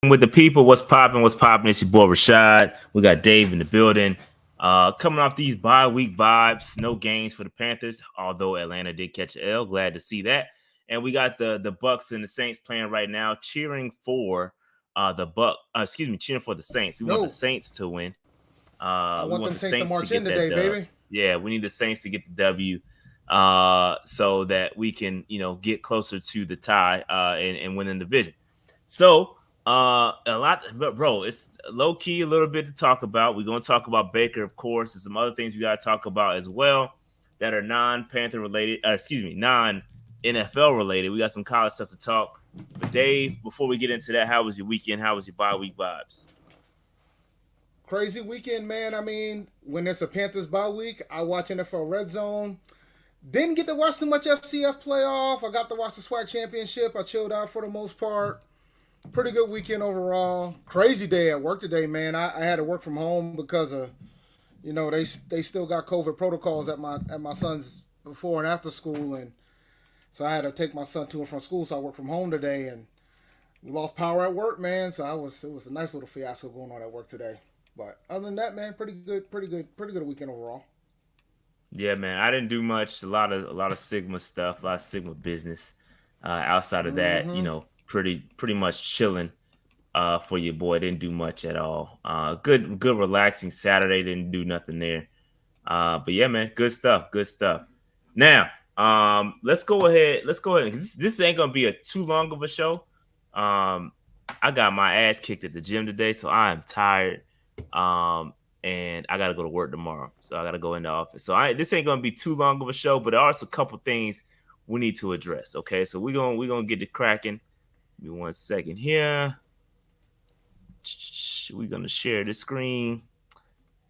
With the people, what's popping? What's popping? It's your boy Rashad. We got Dave in the building. Coming off these bye week vibes, no games for the Panthers, although Atlanta did catch an L. Glad to see that. And we got the Bucks and the Saints playing right now, cheering for cheering for the Saints. We want the Saints to win. I We want want them the Saints to Saints to march get in that today, dub. baby. Yeah, we need the Saints to get the W, so that we can get closer to the tie and win the division. So a lot, but bro, it's low key a little bit to talk about. We're gonna talk about Baker, of course, and some other things we gotta talk about as well that are non-Panther related. Non-NFL related. We got some college stuff to talk. But Dave, before we get into that, how was your weekend? How was your bye week vibes? Crazy weekend, man. I mean, when it's a Panthers bye week, I watch NFL Red Zone. Didn't get to watch too much FCF playoff. I got to watch the SWAC championship. I chilled out for the most part. Pretty good weekend overall. Crazy day at work today, man. I had to work from home because of they still got COVID protocols at my son's before and after school, and so I had to take my son to and from school. So I worked from home today, and we lost power at work, man. So it was a nice little fiasco going on at work today. But other than that, man, pretty good weekend overall. Yeah, man, I didn't do much. A lot of Sigma stuff, a lot of Sigma business. Outside of that, pretty much chilling. For your boy, didn't do much at all. Good relaxing Saturday. Didn't do nothing there. But yeah, man, good stuff. Good stuff. Now, let's go ahead. This ain't gonna be a too long of a show. I got my ass kicked at the gym today, so I am tired. And I gotta go to work tomorrow, so I gotta go in the office. So this ain't gonna be too long of a show, but there are a couple things we need to address. Okay, so we're gonna get to cracking. Give me 1 second here. We're gonna share the screen.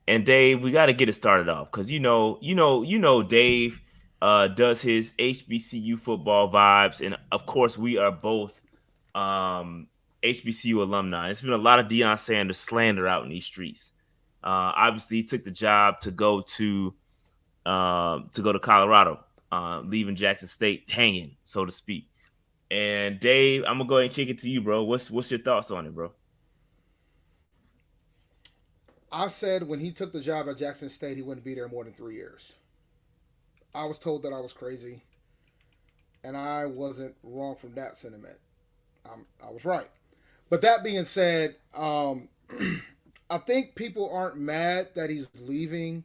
And Dave, we got to get it started off because Dave does his HBCU football vibes, and of course we are both HBCU alumni. It's been a lot of Deion Sanders slander out in these streets. Obviously, he took the job to go to Colorado, leaving Jackson State hanging, so to speak. And Dave, I'm gonna go ahead and kick it to you, bro. What's your thoughts on it, bro? I said when he took the job at Jackson State, he wouldn't be there more than 3 years. I was told that I was crazy, and I wasn't wrong from that sentiment. I was right. But that being said, I think people aren't mad that he's leaving.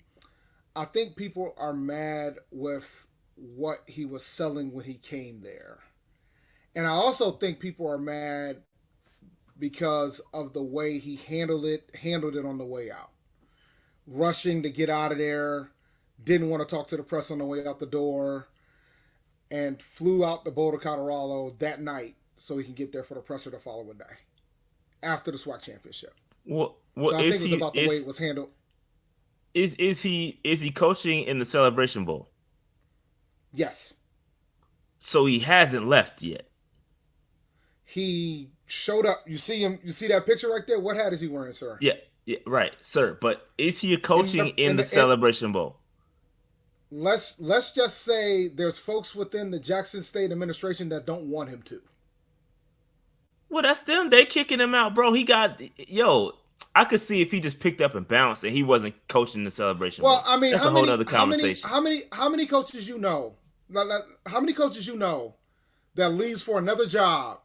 I think people are mad with what he was selling when he came there. And I also think people are mad because of the way he handled it on the way out. Rushing to get out of there, didn't want to talk to the press on the way out the door, and flew out to Boulder, Colorado that night so he can get there for the presser the following day after the SWAC championship. Well, so I think it was about the way it was handled. Is he coaching in the Celebration Bowl? Yes. So he hasn't left yet. He showed up. You see him. You see that picture right there. What hat is he wearing, sir? Yeah, right, sir. But is he coaching in the Celebration Bowl? Let's just say there's folks within the Jackson State administration that don't want him to. Well, that's them. They kicking him out, bro. I could see if he just picked up and bounced and he wasn't coaching the Celebration Bowl. Well, I mean, that's a whole other conversation. How many coaches you know? How many coaches you know that leaves for another job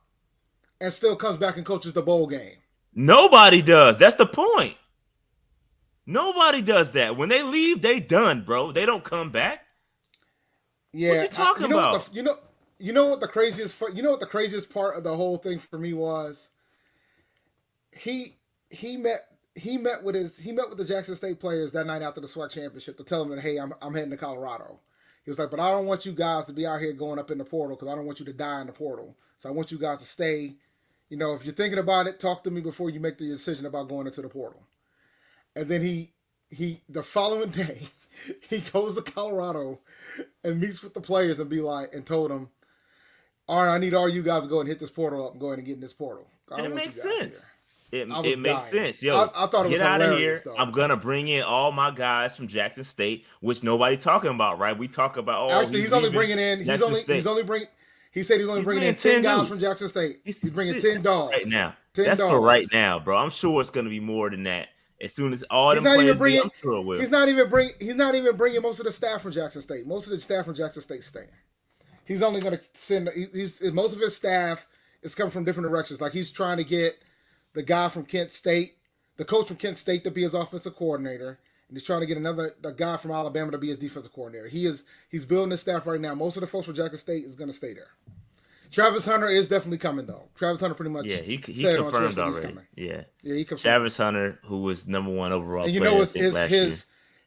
and still comes back and coaches the bowl game? Nobody does. That's the point. Nobody does that. When they leave, they done, bro. They don't come back. Yeah, what you talking about? You know what the craziest part of the whole thing for me was? He met with the Jackson State players that night after the SWAC championship to tell them that, hey, I'm heading to Colorado. He was like, but I don't want you guys to be out here going up in the portal because I don't want you to die in the portal. So I want you guys to stay. If you're thinking about it, talk to me before you make the decision about going into the portal. And then he the following day, he goes to Colorado and meets with the players and told them, all right, I need all you guys to go and hit this portal up and go ahead and get in this portal. It makes sense. It makes sense. Yo, I thought it was get out of here. Though. I'm gonna bring in all my guys from Jackson State, which nobody talking about, right? We talk about actually he's only bringing in He said he's only He's bringing in bringing 10 10 guys from dudes. Jackson State. He's bringing That's 10 for right dogs. now. 10 That's for right dogs. now, bro. I'm sure it's gonna be more than that. As soon as all He's them not even players leave, bringing. I'm sure it will. He's not even bringing most of the staff from Jackson State. Most of the staff from Jackson State staying. He's only going to send. He's most of his staff is coming from different directions. Like he's trying to get the guy from Kent State, the coach from Kent State, to be his offensive coordinator, and he's trying to get the guy from Alabama to be his defensive coordinator. He's building his staff right now. Most of the folks from Jackson State is going to stay there. Travis Hunter is definitely coming though. Travis Hunter pretty much he said on Twitter confirmed that he's already. coming. Yeah, he confirmed. Travis Hunter, who was #1 overall And you player, know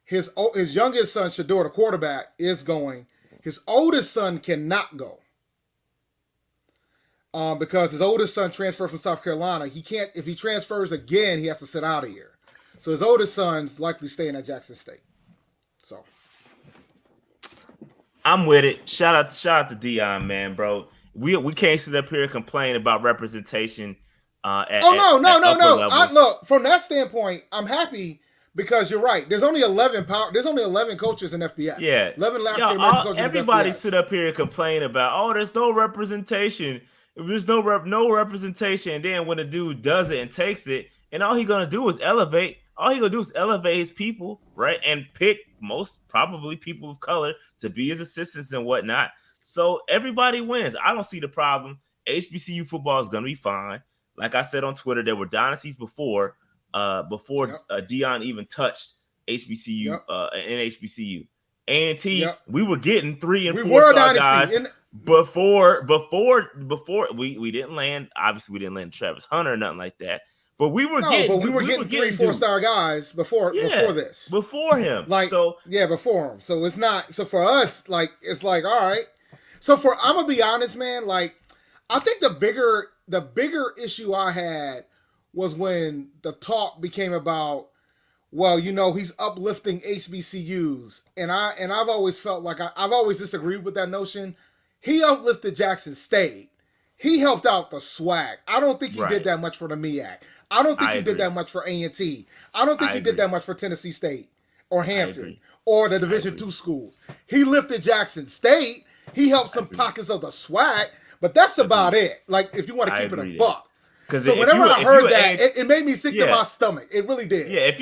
his youngest son Shador, the quarterback, is going. His oldest son cannot go because his oldest son transferred from South Carolina. He can't. If he transfers again, he has to sit out a year. So his oldest son's likely staying at Jackson State. So I'm with it. Shout out to Deion, man, bro. We can't sit up here and complain about representation. No. Levels. Look, from that standpoint, I'm happy because you're right. There's only 11 coaches in FBS. Yeah, 11 African American coaches. Everybody in FBS. sit up here and complain about, there's no representation. If there's no representation, and then when a dude does it and takes it, and all he gonna do is elevate. All he gonna do is elevate his people, right, and pick most probably people of color to be his assistants and whatnot. So everybody wins. I don't see the problem. HBCU football is gonna be fine. Like I said on Twitter, there were dynasties before Deion even touched HBCU and HBCU. A&T, we were getting 3 and 4 star guys before we didn't land. Obviously, we didn't land Travis Hunter or nothing like that. But we were getting 3-4 star guys before this. Before him. Before him. So it's not so for us, it's all right. So I'm gonna be honest, man, I think the bigger issue I had was when the talk became about, well, he's uplifting HBCUs. And I've always felt like I've always disagreed with that notion. He uplifted Jackson State. He helped out the SWAC. I don't think he did that much for the MEAC. I don't think he did that much for A&T. I don't think he did that much for Tennessee State or Hampton or the Division II schools. He lifted Jackson State. He helped some pockets of the SWAC, but that's about it. If you want to keep it a buck. So whenever I heard that, it made me sick to my stomach. It really did. Yeah, if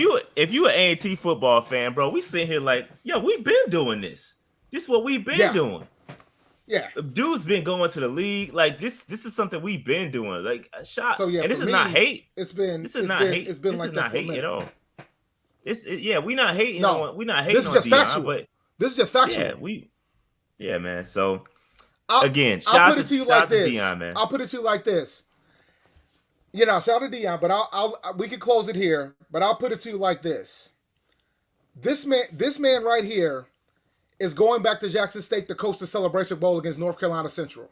you an A&T football fan, bro, we sitting here we've been doing this. This is what we've been doing. Yeah, dude's been going to the league. This is something we've been doing. A shot. So and this is not hate. It's been hate. It's been this like is that not for hate a minute. at all. We not hating. No, we're not hating. This is just Deion, factual. But this is just factual. Yeah, man. So I'll put it to you like this. Deion, man. I'll put it to you like this. Shout out to Deion, but we can close it here. But I'll put it to you like this. This man right here is going back to Jackson State to coach the Celebration Bowl against North Carolina Central.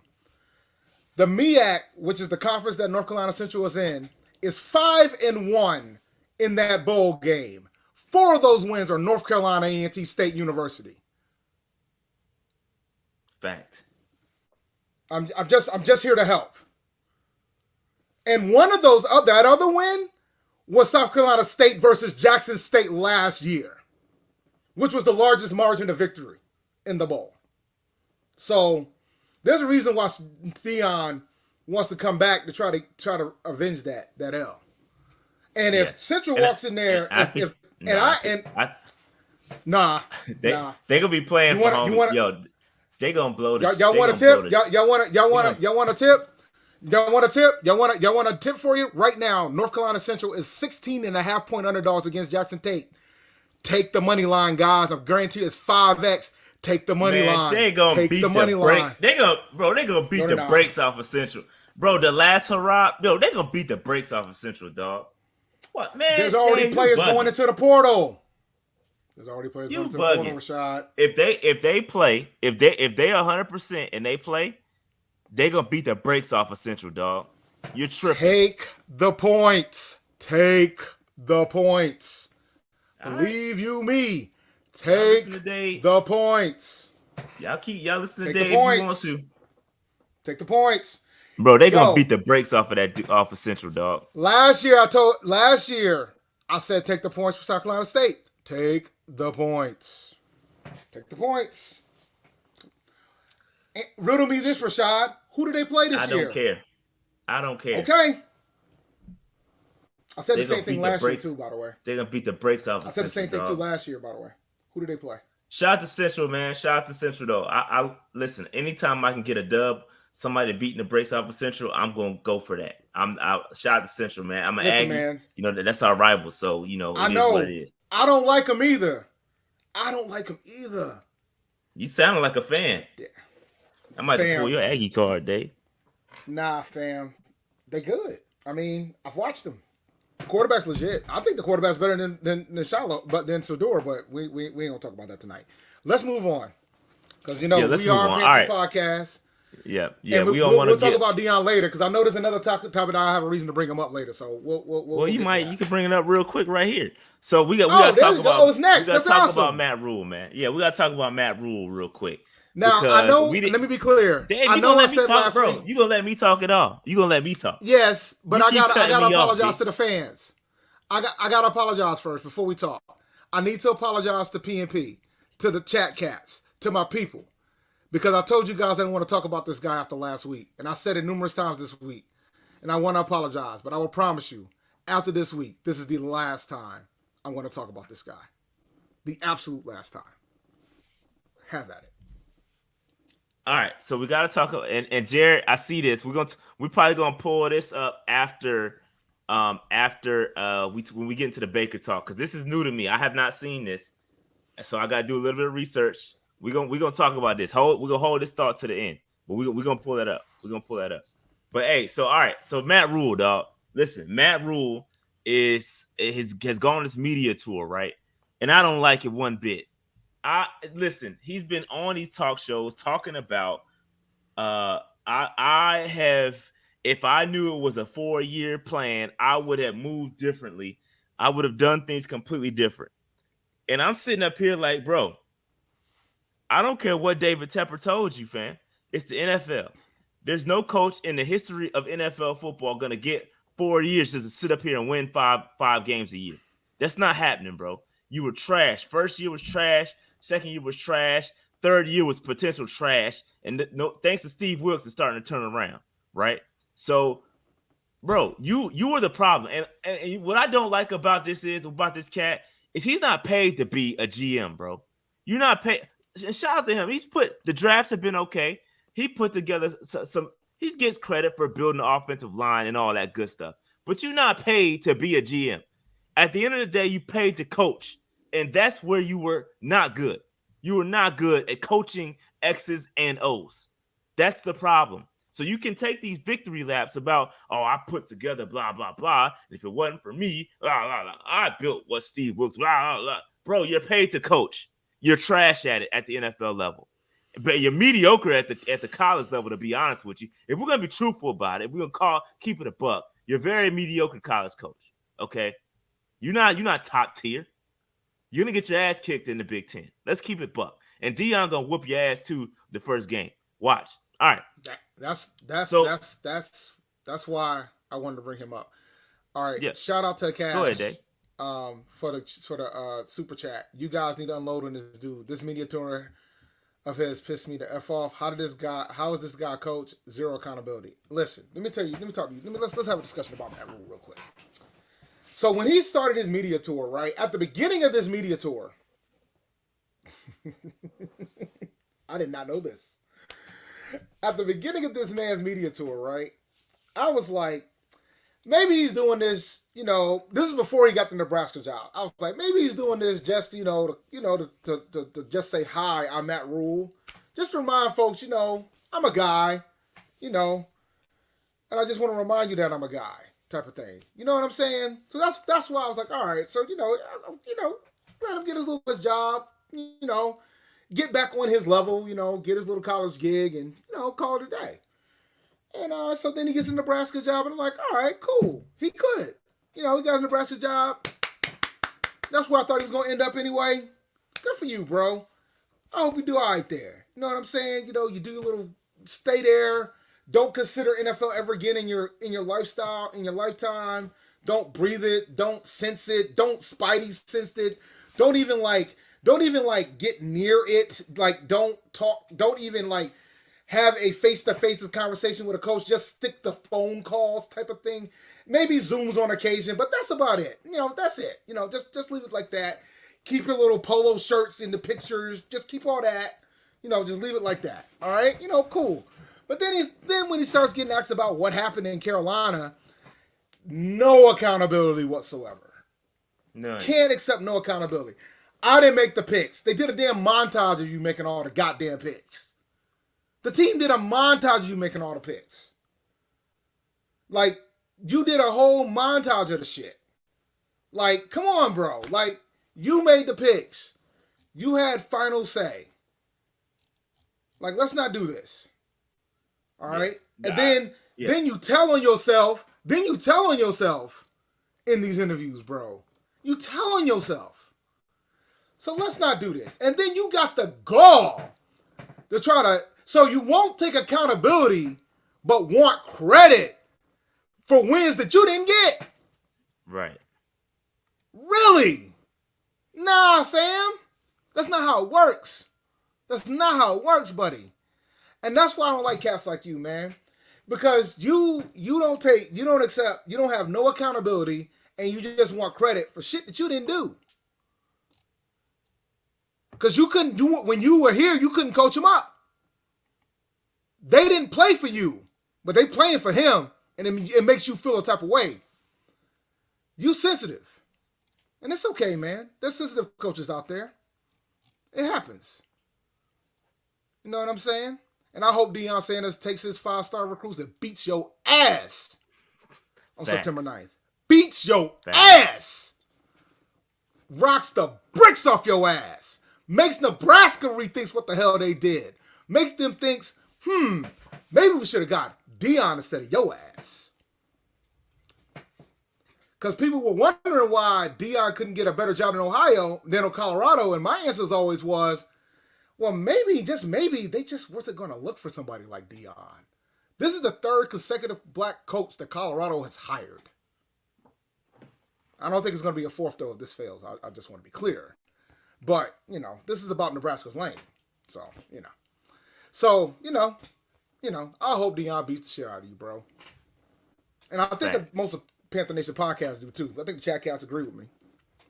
The MEAC, which is the conference that North Carolina Central is in, is 5-1 in that bowl game. 4 of those wins are North Carolina A&T State University. Fact. I'm just here to help. And one of those, that other win was South Carolina State versus Jackson State last year, which was the largest margin of victory in the bowl. So there's a reason why Deion wants to come back to try to avenge that L. And if Central walks in there, they gonna be playing for home. They gonna blow this. Y'all want a tip? Y'all want a tip? Y'all want a tip? Y'all want a tip for you right now? North Carolina Central is 16.5-point underdogs against Jackson State. Take the money line, guys. I guarantee you it's 5x. Take the money line. They gonna beat the money line. They gonna beat the brakes off of Central. Bro, the last hurrah, they gonna beat the brakes off of Central, dog. What, man? There's already players going into the portal. Rashad. If they play, if they 100% and they play, they gonna beat the brakes off of Central, dog. You're tripping. Take the points. Believe you me. Take the points. Y'all listen to Dave if you want to. Take the points. Bro, they gonna beat the brakes off of Central, dog. Last year I said take the points for South Carolina State. Take the points. And riddle me this, Rashad. Who do they play I this don't year? care. I don't care. Okay. I said the They're same gonna thing beat the last year brakes. too, by the way. They're gonna beat the brakes off I of said the Central, same thing too dog. last year, by the way. Who do they play? Shout out to Central, man. Shout out to Central though. I listen. Anytime I can get a dub, somebody beating the brakes off of Central, I'm gonna go for that. I shout out to Central, man. I'm an Listen, Aggie. man. That's our rival, so I it is what it know. is. I don't like them either. I don't like them either. You sound like a fan. Yeah. I might have to pull Fam. your Aggie card, Dave. Nah, fam. They good. I mean, I've watched them. Quarterback's legit. I think the quarterback's better than Shallow, but than Sador. But we ain't gonna talk about that tonight. Let's move on because Yeah, let's we move are a on. All Panthers right. podcast, Yeah. and We don't want to we'll talk get. about Deion later because I know there's another topic that I have a reason to bring him up later. So Well, we'll you get to might. that. You can bring it up real quick right here. So we Oh, got to there talk you go. about Oh, it's next. That's awesome. Matt Rhule, man. Yeah, we got to talk about Matt Rhule real quick Now I because know. we didn't. Let me be clear. Dave, I you know gonna I let me said talk, last bro? week. You gonna let me talk at all? You gonna let me talk? Yes, but You I keep cutting gotta me off, apologize B. to the fans. I gotta apologize first before we talk. I need to apologize to PNP, to the chat cats, to my people, because I told you guys I didn't want to talk about this guy after last week, and I said it numerous times this week, and I want to apologize. But I will promise you, after this week, this is the last time I'm going to talk about this guy, the absolute last time. Have at it. All right, so we got to talk. And Jared, I see this. We're probably gonna pull this up after when we get into the Baker talk because this is new to me. I have not seen this, so I got to do a little bit of research. We're gonna talk about this. We're gonna hold this thought to the end, but we're gonna pull that up. We're gonna pull that up. But hey, so all right, so Matt Rhule, dog. Listen, Matt Rhule has gone on this media tour, right? And I don't like it one bit. Listen, he's been on these talk shows talking about I have, if I knew it was a 4-year plan, I would have moved differently. I would have done things completely different. And I'm sitting up here like, bro, I don't care what David Tepper told you, fam. It's the NFL. There's no coach in the history of NFL football gonna get 4 years just to sit up here and win five games a year. That's not happening, bro. You were trash. First year was trash. Second year was trash. Third year was potential trash. And thanks to Steve Wilkes, it's starting to turn around, right? So, bro, you were the problem. And what I don't like about this cat is he's not paid to be a GM, bro. You're not paid. And shout out to him. The drafts have been okay. He put together some. He gets credit for building the offensive line and all that good stuff. But you're not paid to be a GM. At the end of the day, you paid to coach. And that's where you were not good. You were not good at coaching X's and O's. That's the problem. So you can take these victory laps about, I put together blah, blah, blah. And if it wasn't for me, blah, blah, blah, I built what Steve Wilkes, blah, blah, blah. Bro, you're paid to coach. You're trash at it at the NFL level. But you're mediocre at the college level, to be honest with you. If we're going to be truthful about it, we're going to keep it a buck. You're very mediocre college coach, okay? You're not top tier. You're going to get your ass kicked in the Big Ten. Let's keep it buck. And Deion going to whoop your ass too the first game. Watch. All right. That's why I wanted to bring him up. All right. Yeah. Shout out to Cash. Go ahead, Dave. For the super chat. You guys need to unload on this dude. This media tour of his pissed me the F off. How is this guy coach? Zero accountability. Listen, let me talk to you. Let's have a discussion about that real quick. So when he started his media tour, right, at the beginning of this media tour, I did not know this. At the beginning of this man's media tour, right, I was like, maybe he's doing this, this is before he got the Nebraska job. I was like, maybe he's doing this just, to just say, hi, I'm Matt Rhule. Just to remind folks, I'm a guy, and I just want to remind you that I'm a guy. Type of thing, you know what I'm saying? So that's why I was like, all right, so let him get his job, get back on his level, get his little college gig, and call it a day. And so then he gets a Nebraska job, and I'm like, all right, cool, he could, he got a Nebraska job. That's where I thought he was gonna end up anyway. Good for you, bro. I hope you do all right there. You know what I'm saying? You do your little stay there. Don't consider NFL ever again in your lifestyle, in your lifetime. Don't breathe it. Don't sense it. Don't spidey sense it. Don't even get near it. Like, don't talk. Don't even have a face-to-face conversation with a coach. Just stick to phone calls type of thing. Maybe Zooms on occasion, but that's about it. That's it. Just leave it like that. Keep your little polo shirts in the pictures. Just keep all that. Just leave it like that. All right. Cool. But then when he starts getting asked about what happened in Carolina, no accountability whatsoever. None. Can't accept no accountability. I didn't make the picks. They did a damn montage of you making all the goddamn picks. The team did a montage of you making all the picks. Like, you did a whole montage of the shit. Like, come on, bro. Like, you made the picks. You had final say. Like, let's not do this. All right? And then you tell on yourself. Then you tell on yourself in these interviews, bro. You tell on yourself. So let's not do this. And then you got the gall to try to... So you won't take accountability, but want credit for wins that you didn't get. Right. Really? Nah, fam. That's not how it works. That's not how it works, buddy. And that's why I don't like cats like you, man. Because you don't accept, you don't have no accountability, and you just want credit for shit that you didn't do. Because when you were here, you couldn't coach him up. They didn't play for you, but they playing for him, and it makes you feel a type of way. You sensitive. And it's okay, man. There's sensitive coaches out there. It happens. You know what I'm saying? And I hope Deion Sanders takes his 5-star recruits and beats your ass on September 9th. Beats your ass. Rocks the bricks off your ass. Makes Nebraska rethinks what the hell they did. Makes them think, maybe we should have got Deion instead of your ass. Because people were wondering why Deion couldn't get a better job than Colorado, and my answer always was, well, maybe, just maybe, they just wasn't going to look for somebody like Deion. This is the third consecutive black coach that Colorado has hired. I don't think it's going to be a fourth, though, if this fails. I just want to be clear. But, this is about Nebraska's lane. So, I hope Deion beats the shit out of you, bro. And I think most of Panther Nation podcasts do, too. I think the chat cats agree with me.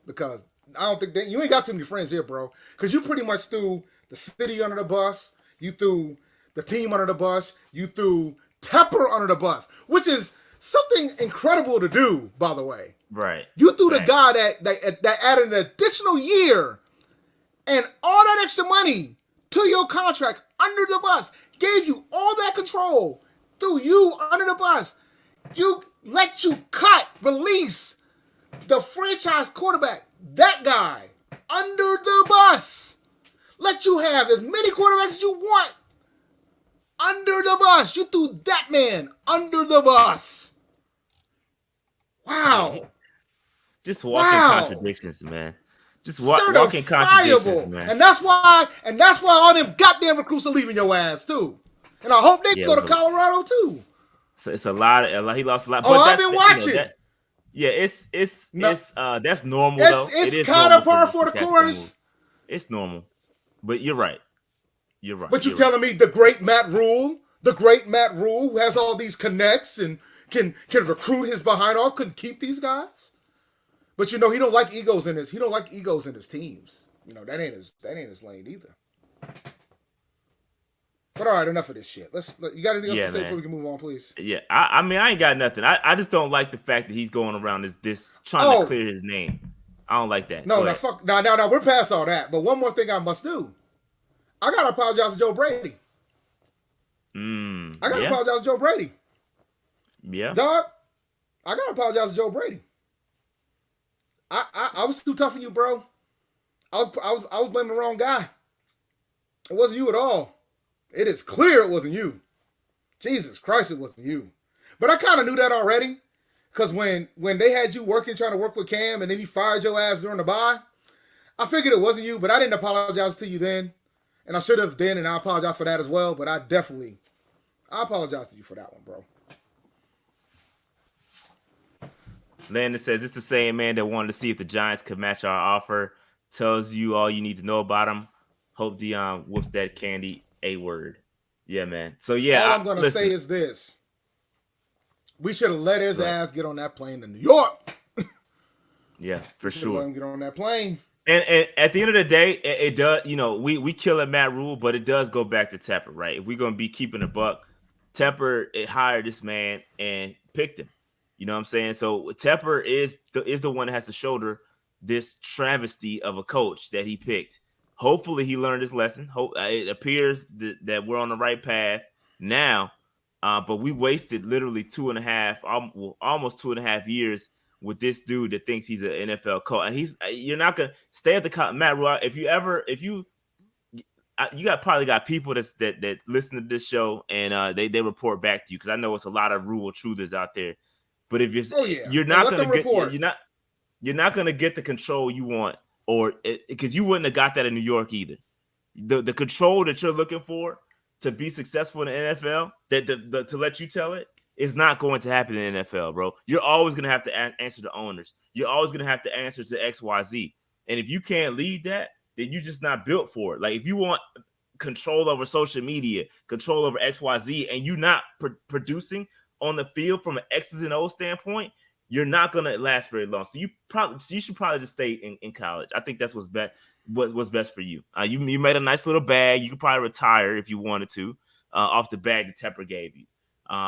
Because I don't think you ain't got too many friends here, bro. Because you pretty much threw the city under the bus. You threw the team under the bus. You threw Tepper under the bus, which is something incredible to do, by the way. Right. You threw the guy that added an additional year and all that extra money to your contract under the bus, gave you all that control, threw you under the bus. Let you release the franchise quarterback, that guy, under the bus. Let you have as many quarterbacks as you want under the bus. You threw that man under the bus. Wow. Just walking contradictions, man. Just walking contradictions, man. And that's why all them goddamn recruits are leaving your ass too. And I hope they go to Colorado too. So it's a lot. He lost a lot. But I've been watching. It's that's normal though. It's kind of par for the course. It's normal. But you're right. You're right. But you're telling me the great Matt Rhule, who has all these connects and can recruit his behind off, couldn't keep these guys? But he don't like egos in his teams. That ain't his lane either. But all right, enough of this shit. You got anything else to say before we can move on, please? Yeah, I mean, I ain't got nothing. I just don't like the fact that he's going around this trying to clear his name. I don't like that. No, fuck. No, we're past all that. But one more thing I must do. I gotta apologize to Joe Brady. I gotta apologize to Joe Brady. Yeah. Dog, I gotta apologize to Joe Brady. I was too tough on you, bro. I was blaming the wrong guy. It wasn't you at all. It is clear it wasn't you. Jesus Christ, it wasn't you. But I kind of knew that already. Because when they had you trying to work with Cam, and then he fired your ass during the bye, I figured it wasn't you, but I didn't apologize to you then. And I should have then, and I apologize for that as well. But I apologize to you for that one, bro. Landon says, it's the same man that wanted to see if the Giants could match our offer. Tells you all you need to know about him. Hope Deion whoops that candy A word. Yeah, man. So yeah, All I'm gonna say listen. is this: we should have let his Go ahead. ass get on that plane to New York. Yeah, We for should have let sure. him get on that plane. And at the end of the day, it does. We kill at Matt Rule, but it does go back to Tepper, right? If we're gonna be keeping a buck, Tepper hired this man and picked him. You know what I'm saying? So Tepper is the one that has to shoulder this travesty of a coach that he picked. Hopefully, he learned his lesson. It appears that we're on the right path now. But we wasted literally two and a half, almost 2.5 years with this dude that thinks he's an NFL coach. And you're not gonna stay at the Matt Rule. You probably got people that listen to this show and they report back to you because I know it's a lot of Rule truthers out there. But if Oh yeah, you're and not let gonna them get report. you're not gonna get the control you want, or because you wouldn't have got that in New York either. The control that you're looking for to be successful in the NFL, to let you tell it, is not going to happen in the NFL, bro. You're always going to have to answer to owners. You're always going to have to answer to XYZ. And if you can't lead that, then you're just not built for it. Like if you want control over social media, control over XYZ, and you're not producing on the field from an X's and O standpoint, you're not gonna last very long. So you should probably just stay in college. I think that's what's best. What's best for you? You made a nice little bag. You could probably retire if you wanted to off the bag that Tepper gave you.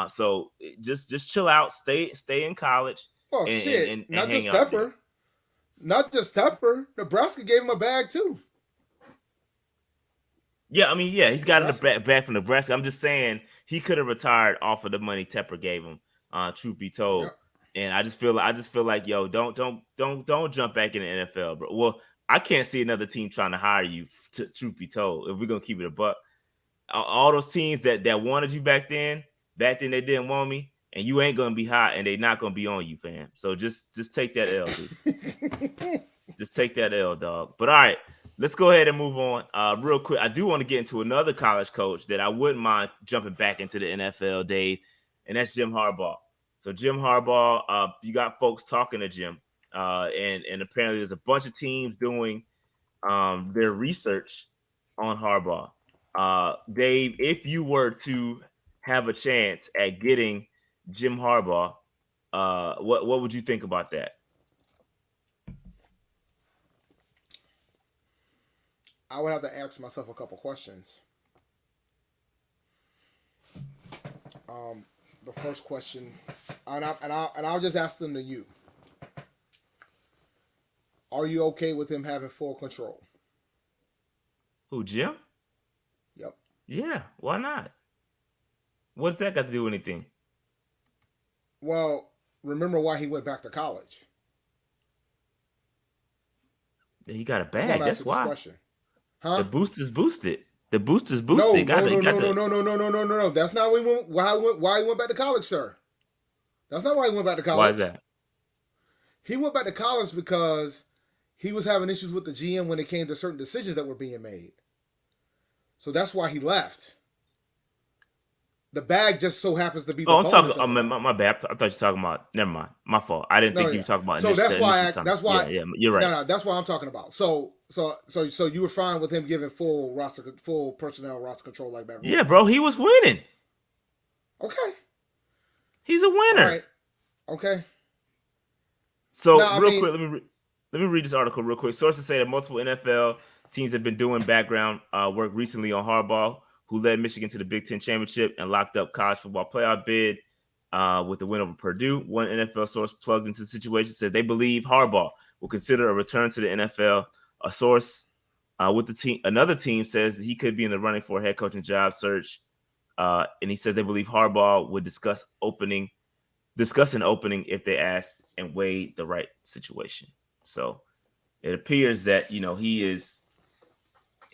So just chill out, stay in college, Oh and shit! and Not hang just out there. Tepper. Not just Tepper. Nebraska gave him a bag too. Yeah, I mean, yeah, he's got it Nebraska. back from Nebraska. I'm just saying he could have retired off of the money Tepper gave him. Truth be told, Yep. and I just feel like yo, don't jump back in the NFL, bro. Well, I can't see another team trying to hire you. Truth be told, if we're gonna keep it a buck, all those teams that wanted you back then they didn't want me, and you ain't gonna be hot, and they not gonna be on you, fam. So just take that L, dude. Just take that L, dog. But all right, let's go ahead and move on. Real quick, I do want to get into another college coach that I wouldn't mind jumping back into the NFL, Dave, and that's Jim Harbaugh. So Jim Harbaugh, you got folks talking to Jim, and apparently there's a bunch of teams doing their research on Harbaugh. Dave, if you were to have a chance at getting Jim Harbaugh, what would you think about that? I would have to ask myself a couple questions. Um, the first question, and I'll just ask them to you. Are you okay with him having full control? Who, Jim? Yep. Yeah, why not? What's that got to do with anything? Well, remember why he went back to college. He got a That's why I'm bag. That's asking this why. question. The Huh? booster's boosted. The booster's No, boosted. no, Got it. no, Got no, no, the. no, no, no, no, no, no, no. That's not why he went back to college, sir. That's not why he went back to Why is college. that? He went back to college because he was having issues with the GM when it came to certain decisions that were being made. So that's why he left. The bag just so happens to be the Oh, I'm talking. bonus Oh, of it my all. bad. I thought you were talking about. Never mind. My fault. I didn't No, think you were yeah. talking about So the that's initial why. time. That's why. Yeah, yeah. You're right. No, no. That's what I'm talking about. So you were fine with him giving full personnel roster control like that Yeah, rule. bro. He was winning. Okay. He's a All winner. right. Okay. So Now, I real mean, quick, let me read this article real quick. Sources say that multiple NFL teams have been doing background work recently on Harbaugh, who led Michigan to the Big Ten championship and locked up college football playoff bid with the win over Purdue. One NFL source plugged into the situation says they believe Harbaugh will consider a return to the NFL. A source with the team, another team says he could be in the running for a head coaching job search, and he says they believe Harbaugh would discuss an opening if they ask and weigh the right situation. So it appears that he is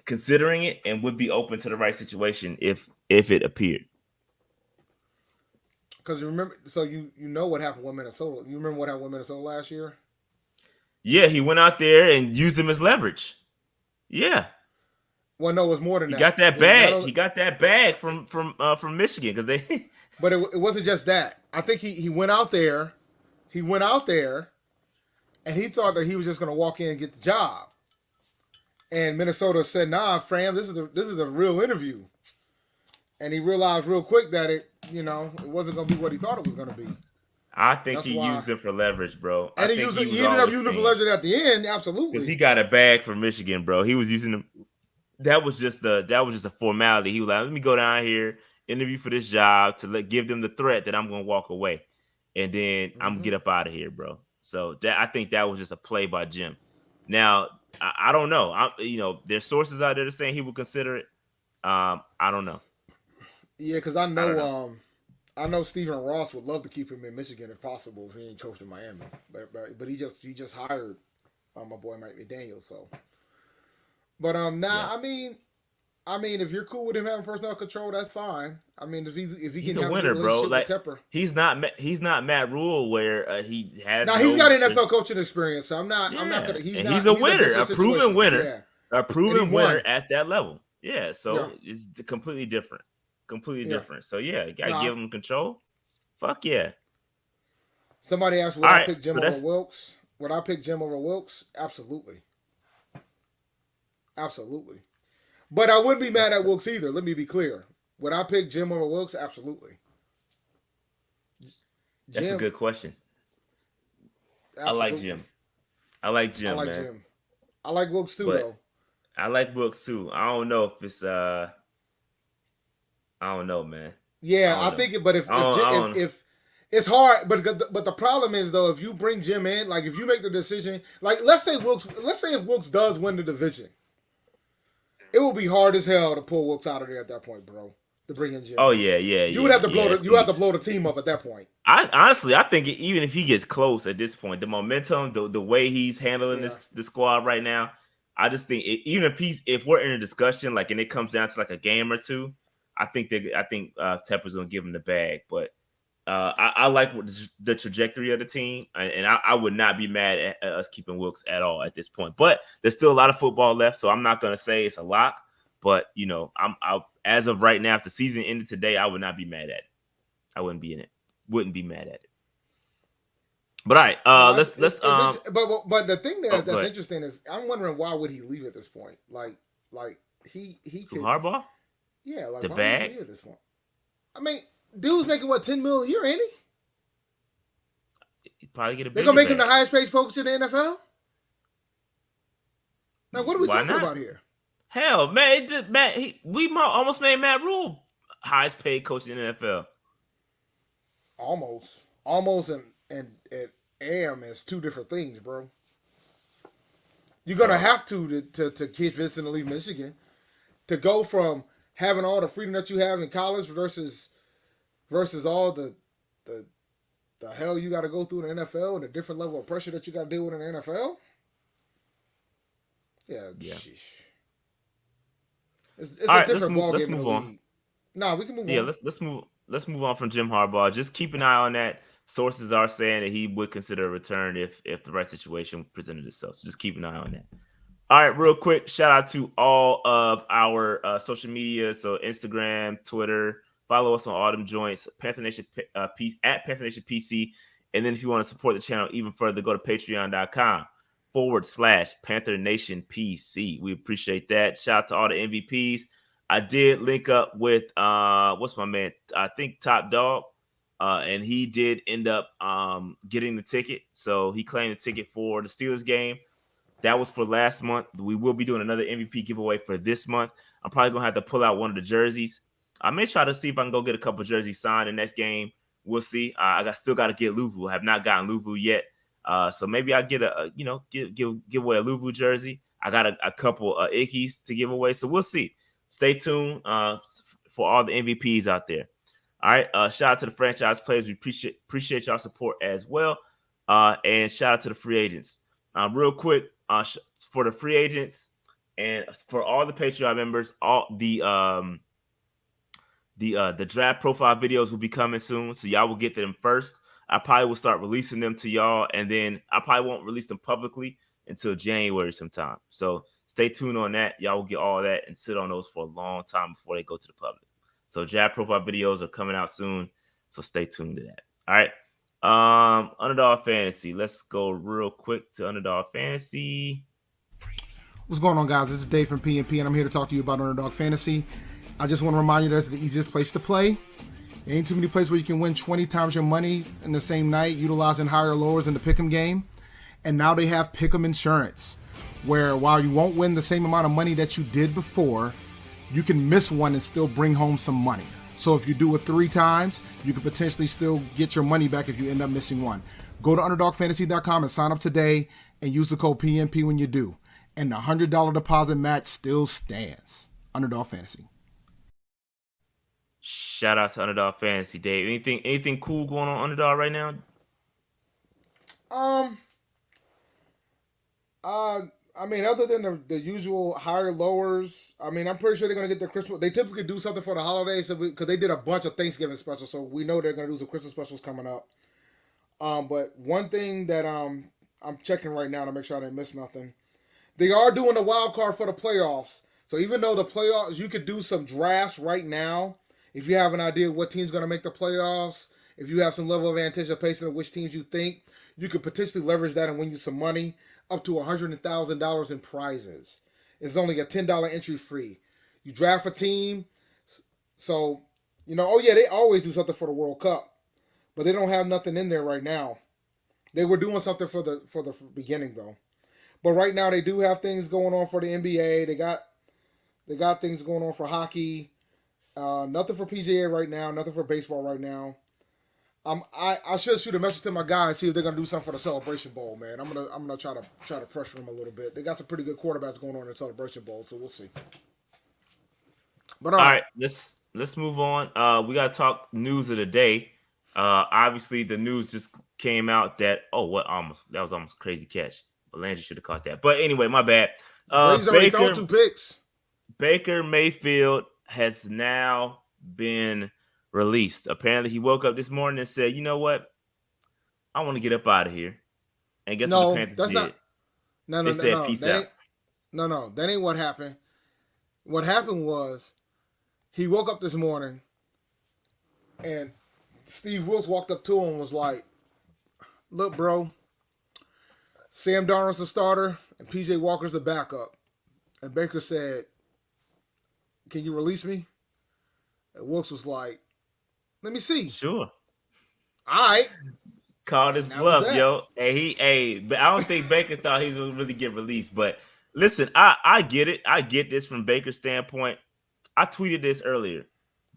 considering it and would be open to the right situation if it appeared. because you remember, so you know what happened with Minnesota. You remember what happened with Minnesota last year? Yeah, he went out there and used him as leverage. Yeah, Well, no, it was more than he got that. that It was not bag. only, He got that bag from Michigan because they. but it wasn't just that. I think he went out there. He went out there, and he thought that he was just going to walk in and get the job. And Minnesota said, "Nah, Fram, this is a real interview." and he realized real quick that it wasn't going to be what he thought it was going to be. I think That's he why. used them for leverage, bro. I And think he was he ended up always using it for saying leverage at the end. because he Absolutely. got a bag from Michigan, bro. He was using them. That was just a formality. He was like, let me go down here, interview for this job to give them the threat that I'm gonna walk away, and then I'm gonna Hmm. get up out of here, bro. So I think that was just a play by Jim. Now I don't know. There's sources out there that saying he would consider it. I don't know. Yeah, because I don't know. I know Stephen Ross would love to keep him in Michigan if possible if he ain't coached in Miami. But he just hired my boy Mike McDaniel. So, but Yeah, I mean, if you're cool with him having personnel control, that's fine. I mean, if he he's can a have a good winner, bro. relationship with Like Tepper. he's not Matt Rule where he has Now he's got no. NFL coaching experience, so I'm not Yeah, gonna. and he's a He's a winner, different situation. Yeah, a and he proven winner won. at that level. Yeah, Yeah, so it's completely different, completely yeah. different. So yeah, you gotta No, give him control. Fuck yeah. somebody asked would All I right, pick Jim so over that's Wilkes? Would I pick Jim over Wilkes? Absolutely, absolutely. But I wouldn't be mad that's at Wilkes either. Let me be clear. Would I pick Jim over Wilkes? Absolutely. that's a Jim, good question. I like absolutely. Jim. I like I Jim, like man, Jim. I like Wilkes too, but though. I like Brooks too. I don't know if it's I don't know, man. I Yeah, don't I know. think it. But I don't. I don't. if it's hard, but the problem is though, if you bring Jim in, like if you make the decision, like let's say if Wilkes does win the division, it will be hard as hell to pull Wilkes out of there at that point, bro. To bring in Jim, Oh yeah, yeah, you would yeah, have to yeah. It's you gonna have be. to blow the team up at that point. I honestly, I think even if he gets close at this point, the momentum, the way he's handling Yeah. the squad right now, I just think even if we're in a discussion like and it comes down to like a game or two, I think Tepper's gonna give him the bag. But I like the trajectory of the team, and I would not be mad at us keeping Wilkes at all at this point. But there's still a lot of football left, so I'm not gonna say it's a lock. But as of right now, if the season ended today, I would not be mad at it. I wouldn't be in it. Wouldn't be mad at it. But all right, No, let's but the thing oh go that's ahead. interesting is I'm wondering why would he leave at this point? Like he Who could Harbaugh? yeah, like The why would he bag? leave at this point? I mean, dude's making what 10 mil a year, ain't he? He'd probably get a They're gonna bigger make him the bag. highest paid coach in the NFL. Like, what are we Why talking not? about here? Hell, man, almost made Matt Rule highest paid coach in the NFL. Almost, and am is two different things, bro. You're gonna So have to keep Vincent to leave Michigan to go from having all the freedom that you have in college versus all the the hell you got to go through in the NFL and the different level of pressure that you got to deal with in the NFL. Yeah, yeah. sheesh. It's All a right, let's different move. ball Let's game in the move on. league. Nah, we can move Yeah, on. let's move on from Jim Harbaugh. Just keep an eye on that. Sources are saying that he would consider a return if the right situation presented itself. So just keep an eye on that. All right, real quick, shout out to all of our social media. So Instagram, Twitter, follow us on all them joints, Panther Nation at Panther Nation PC. And then if you want to support the channel even further, go to patreon.com/Panther Nation PC. We appreciate that. Shout out to all the MVPs. I did link up with what's my man? I think Top Dog. And he did end up getting the ticket. So he claimed the ticket for the Steelers game. That was for last month. We will be doing another MVP giveaway for this month. I'm probably gonna have to pull out one of the jerseys. I may try to see if I can go get a couple jerseys signed in next game. We'll see. Still got to get Louisville. I have not gotten Louisville yet. So maybe I get give away a Louisville jersey. I got a couple Ickies to give away. So we'll see. Stay tuned for all the MVPs out there. All right. Shout out to the franchise players. We appreciate y'all support as well. And shout out to the free agents. Real quick, for the free agents and for all the Patreon members, all the draft profile videos will be coming soon, so y'all will get them first. I probably will start releasing them to y'all, and then I probably won't release them publicly until January sometime. So stay tuned on that. Y'all will get all that and sit on those for a long time before they go to the public. So draft profile videos are coming out soon, so stay tuned to that. All right. Underdog Fantasy. Let's go real quick to Underdog Fantasy. What's going on, guys? This is Dave from PNP, and I'm here to talk to you about Underdog Fantasy. I just want to remind you that's the easiest place to play. There ain't too many places where you can win 20 times your money in the same night utilizing higher lowers in the pick'em game. And now they have pick'em insurance, where while you won't win the same amount of money that you did before, you can miss one and still bring home some money. So if you do it 3 times, you could potentially still get your money back if you end up missing one. Go to UnderdogFantasy.com and sign up today and use the code PNP when you do. And the $100 deposit match still stands. Underdog Fantasy. Shout out to Underdog Fantasy, Dave. Anything cool going on Underdog right now? I mean, other than the usual higher lowers, I mean, I'm pretty sure they're gonna get their Christmas. They typically do something for the holidays, because they did a bunch of Thanksgiving specials, so we know they're gonna do some Christmas specials coming up. But one thing that I'm checking right now to make sure I didn't miss nothing, they are doing a wild card for the playoffs. So even though the playoffs, you could do some drafts right now if you have an idea of what team's gonna make the playoffs. If you have some level of anticipation of which teams you think, you could potentially leverage that and win you some money. Up to $100,000 in prizes. It's only a $10 entry fee. You draft a team, so oh yeah, they always do something for the World Cup, but they don't have nothing in there right now. They were doing something for the beginning though, but right now they do have things going on for the NBA. They got things going on for hockey. Nothing for PGA right now. Nothing for baseball right now. I should shoot a message to my guys and see if they're gonna do something for the Celebration Bowl, man. I'm gonna try to pressure them a little bit. They got some pretty good quarterbacks going on in the Celebration Bowl, so we'll see. But all right, let's move on. We gotta talk news of the day. Obviously the news just came out that that was almost a crazy catch. But Landry should have caught that. But anyway, my bad. Brady's already thrown 2 picks. Baker Mayfield has now been released. Apparently, he woke up this morning and said, "You know what? I want to get up out of here." And guess what the Panthers did? They said, "Peace out." No, that ain't what happened. What happened was he woke up this morning and Steve Wilks walked up to him and was like, "Look, bro, Sam Darnold's the starter and PJ Walker's the backup." And Baker said, "Can you release me?" And Wilks was like, "Let me see." Sure. All right. Called his bluff, yo. But I don't think Baker thought he was going to really get released. But listen, I get it. I get this from Baker's standpoint. I tweeted this earlier.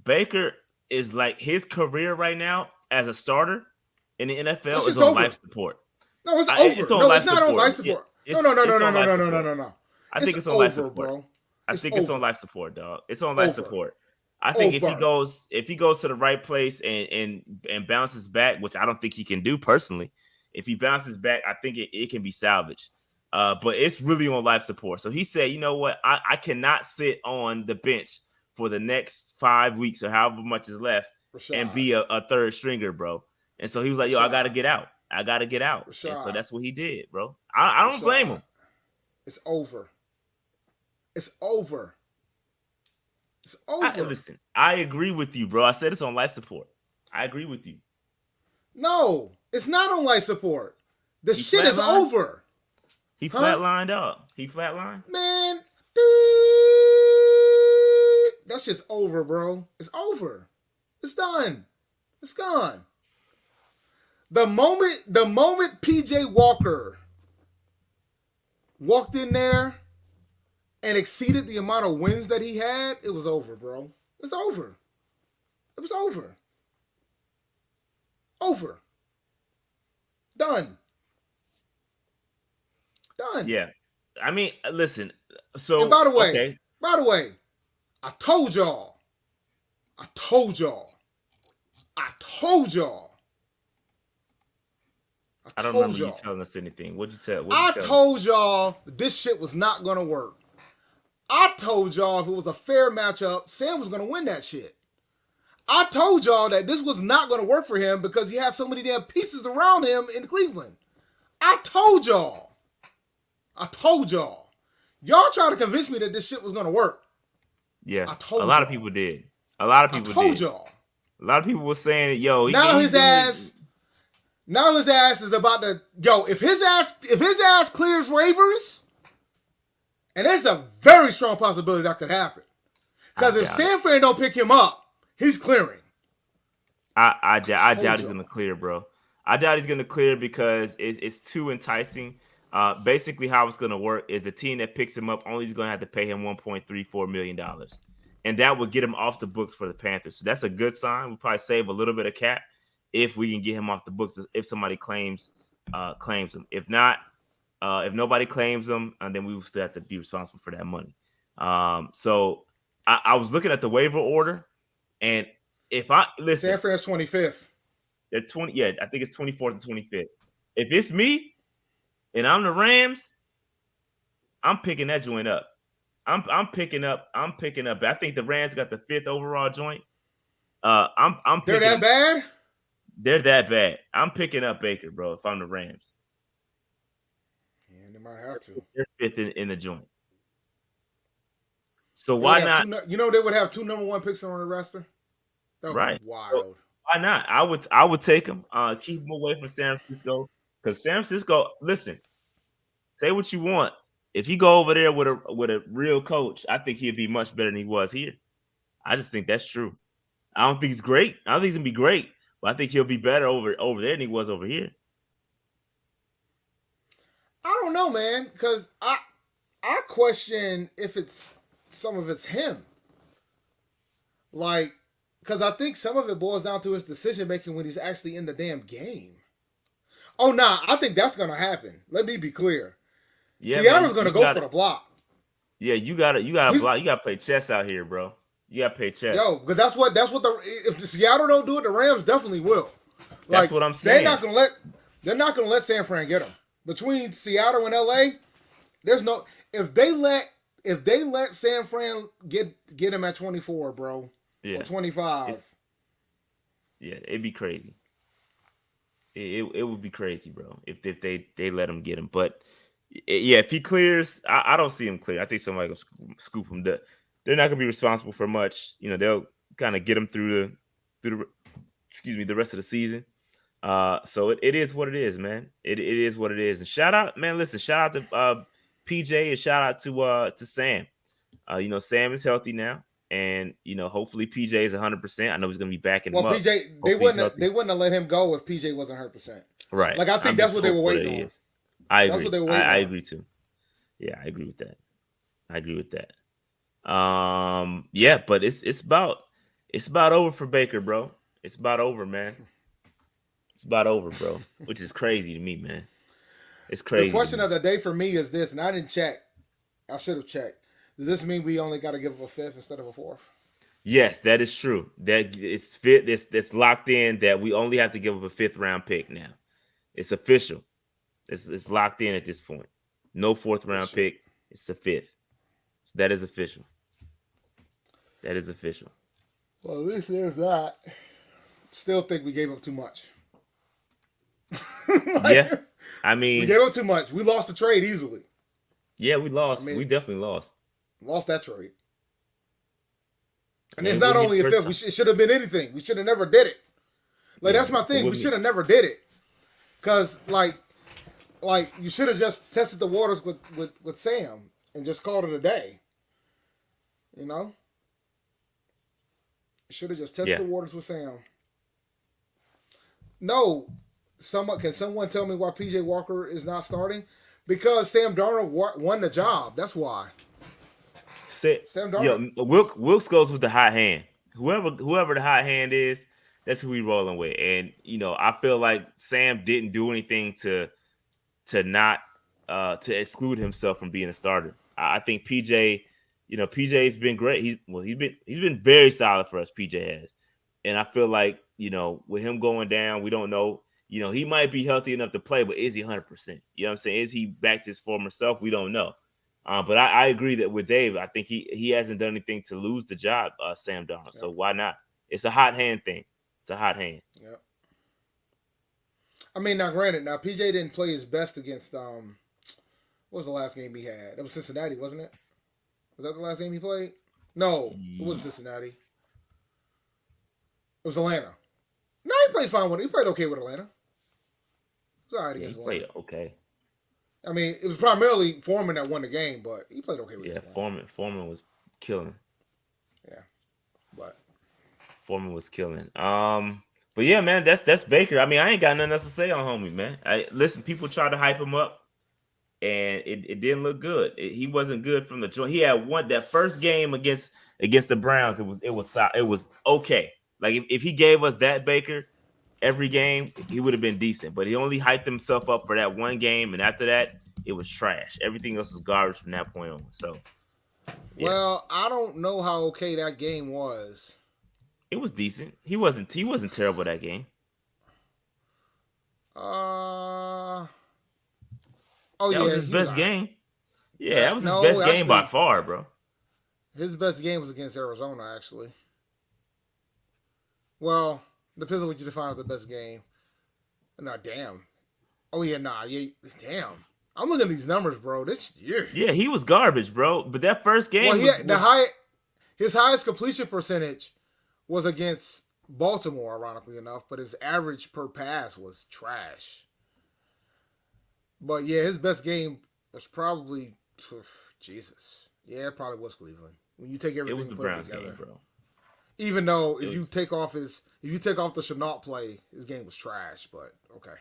Baker is like, his career right now as a starter in the NFL is on life support. No, it's over. It's not on life support. No. I think it's on life support, bro. I think it's on life support, dog. It's on life support. I think if he goes to the right place and bounces back, which I don't think he can do personally, if he bounces back, I think it can be salvaged. But it's really on life support. So he said, "You know what? I cannot sit on the bench for the next 5 weeks or however much is left and be a third stringer, bro." And so he was like, "Yo, I got to get out. I got to get out." And so that's what he did, bro. I don't blame him. It's over. It's over. It's over. Listen, I agree with you, bro. I said it's on life support. I agree with you. No, it's not on life support. The shit is over. He flatlined up. He flatlined. Man, that shit's over, bro. It's over. It's done. It's gone. The moment PJ Walker walked in there and exceeded the amount of wins that he had, it was over, bro. It's over. It was over. Over. Done. Done. Yeah. I mean, listen. So, and by the way, I told y'all. I told y'all. I don't remember you telling us anything. What'd you tell? I told y'all this shit was not going to work. I told y'all if it was a fair matchup, Sam was going to win that shit. I told y'all that this was not going to work for him because he had so many damn pieces around him in Cleveland. I told y'all. Y'all trying to convince me that this shit was going to work. Yeah, a lot of people did. A lot of people did. I told y'all. A lot of people were saying, "Yo, now his ass is about to if his ass clears waivers, and there's a very strong possibility that could happen. I Because if doubt it. San Fran don't pick him up, he's clearing. I doubt Told he's gonna y'all. clear, bro. I doubt he's gonna clear because it's too enticing. Basically, how it's gonna work is the team that picks him up only is gonna have to pay him $1.34 million, and that would get him off the books for the Panthers. So that's a good sign. We'll probably save a little bit of cap if we can get him off the books if somebody claims him. If not, if nobody claims him, then we will still have to be responsible for that money. So I was looking at the waiver order, and if I San listen, Fran's 25th. they're 20. Yeah, I think it's 24th and 25th. If it's me and I'm the Rams, I'm picking that joint up. I'm picking up. I'm picking up. I think the Rams got the fifth overall joint. I'm They're picking that up. bad? They're that bad. I'm picking up Baker, bro. If I'm the Rams, Yeah, they might have to. they're fifth in the joint. So They would why have not? two. You know, they would have two number one picks on the roster. That would be Right. So wild. why not? I would take him. Keep him away from San Francisco because San Francisco. Listen, say what you want. If you go over there with a real coach, I think he'd be much better than he was here. I just think that's true. I don't think he's great. I don't think he's gonna be great, but I think he'll be better over there than he was over here. I don't know, man, because I question if it's some of it's him. Like, because I think some of it boils down to his decision making when he's actually in the damn game. Oh, nah, I think that's gonna happen. Let me be clear. Yeah, man, Seattle's gonna you go got for it. the block. Yeah, you gotta He's block. You gotta play chess out here, bro. You gotta play chess. Yo, because that's what the if the Seattle don't do it, the Rams definitely will. That's Like what I'm they're saying. not gonna let San Fran get them. Between Seattle and LA, there's no if they let San Fran get him at 24, bro, or Yeah, 25. it's yeah, it'd be crazy. It would be crazy, bro, if they let him get him. But yeah, if he clears, I don't see him clear. I think somebody will scoop him. They're not gonna be responsible for much. They'll kind of get him through the excuse me the rest of the season. So it is what it is, man. It is what it is. And shout out, man. Listen, shout out to PJ and shout out to Sam. Sam is healthy now, and hopefully PJ is 100%. I know he's gonna be backing him Well, up. PJ, they Hopefully he's wouldn't have, healthy. they wouldn't have let him go if PJ wasn't 100%. Right. Like I think I'm that's just what they were hopeful that waiting he on. is. I That's what agree. they were waiting I on. agree too. Yeah, I agree with that. I agree with that. Yeah, but it's about over for Baker, bro. It's about over, man. It's about over, bro. Which is crazy to me, man. It's The crazy to question me. of the day for me is this, and I didn't check. I should have checked. Does this mean we only got to give up a fifth instead of a fourth? Yes, that is true. That it's fit. It's locked in that we only have to give up a fifth round pick now. It's official. It's locked in at this point. No fourth round Official. pick. It's the fifth. So that is official. That is official. Well, at least there's that. Still think we gave up too much. Yeah. Like, I we mean, gave up too much. We lost the trade easily. yeah, we I lost. mean, We definitely lost. lost that trade. And And it's it not wouldn't be only the a first fifth. time. It should have been anything. We should have never did it. Like Yeah, that's my it thing. We wouldn't should be. have never did it. Cause like you should have just tested the waters with Sam and just called it a day. You know, you should have just tested Yeah. the waters with Sam. No, can someone tell me why PJ Walker is not starting? Because Sam Darnold won the job. That's why. Say, Sam Darnold. Wilkes goes with the hot hand. Whoever the hot hand is, that's who we rolling with. And I feel like Sam didn't do anything to not to exclude himself from being a starter. I think PJ's been great. He's been very solid for us. PJ has, and I feel like with him going down, we don't know. He might be healthy enough to play, but is he 100%? You know what I'm saying? Is he back to his former self? We don't know. But I agree that with Dave, I think he hasn't done anything to lose the job, Sam Darnold. So Yep. why not? It's a hot hand thing. It's a hot hand. Yep. I mean, now granted, now PJ didn't play his best against what was the last game he had? It was Cincinnati, wasn't it? Was that the last game he played? No, it was Cincinnati. It was Atlanta. No, he played fine with it. He played okay with Atlanta. It was all right Yeah, he against played Atlanta. okay. I mean, it was primarily Foreman that won the game, but he played okay with Yeah, Atlanta. Foreman was killing. Yeah, but Foreman was killing. But yeah, man, that's Baker. I mean, I ain't got nothing else to say on homie, man. Listen, people try to hype him up, and it didn't look good. He wasn't good from the joint. He had that first game against the Browns. It was okay. Like if he gave us that Baker every game, he would have been decent. But he only hyped himself up for that one game, and after that, it was trash. Everything else was garbage from that point on. So yeah, well, I don't know how okay that game was. it was decent. He wasn't terrible that game. Uh oh That was yeah, his he was best alright. game. Yeah, that was his No, best game by actually, far, bro. his best game was against Arizona. Actually, well, depends on what you define as the best game. Nah, damn. Oh yeah, nah, yeah, damn. I'm looking at these numbers, bro. This year, Yeah, he was garbage, bro. But that first well, game he was had was his highest completion percentage was against Baltimore, ironically enough, but his average per pass was trash. But yeah, his best game was probably Jesus. Yeah, it probably was Cleveland. When you take it everything was and the put it Browns game, together. bro. Even though It was if you take off the Chenault play, his game was trash. But okay,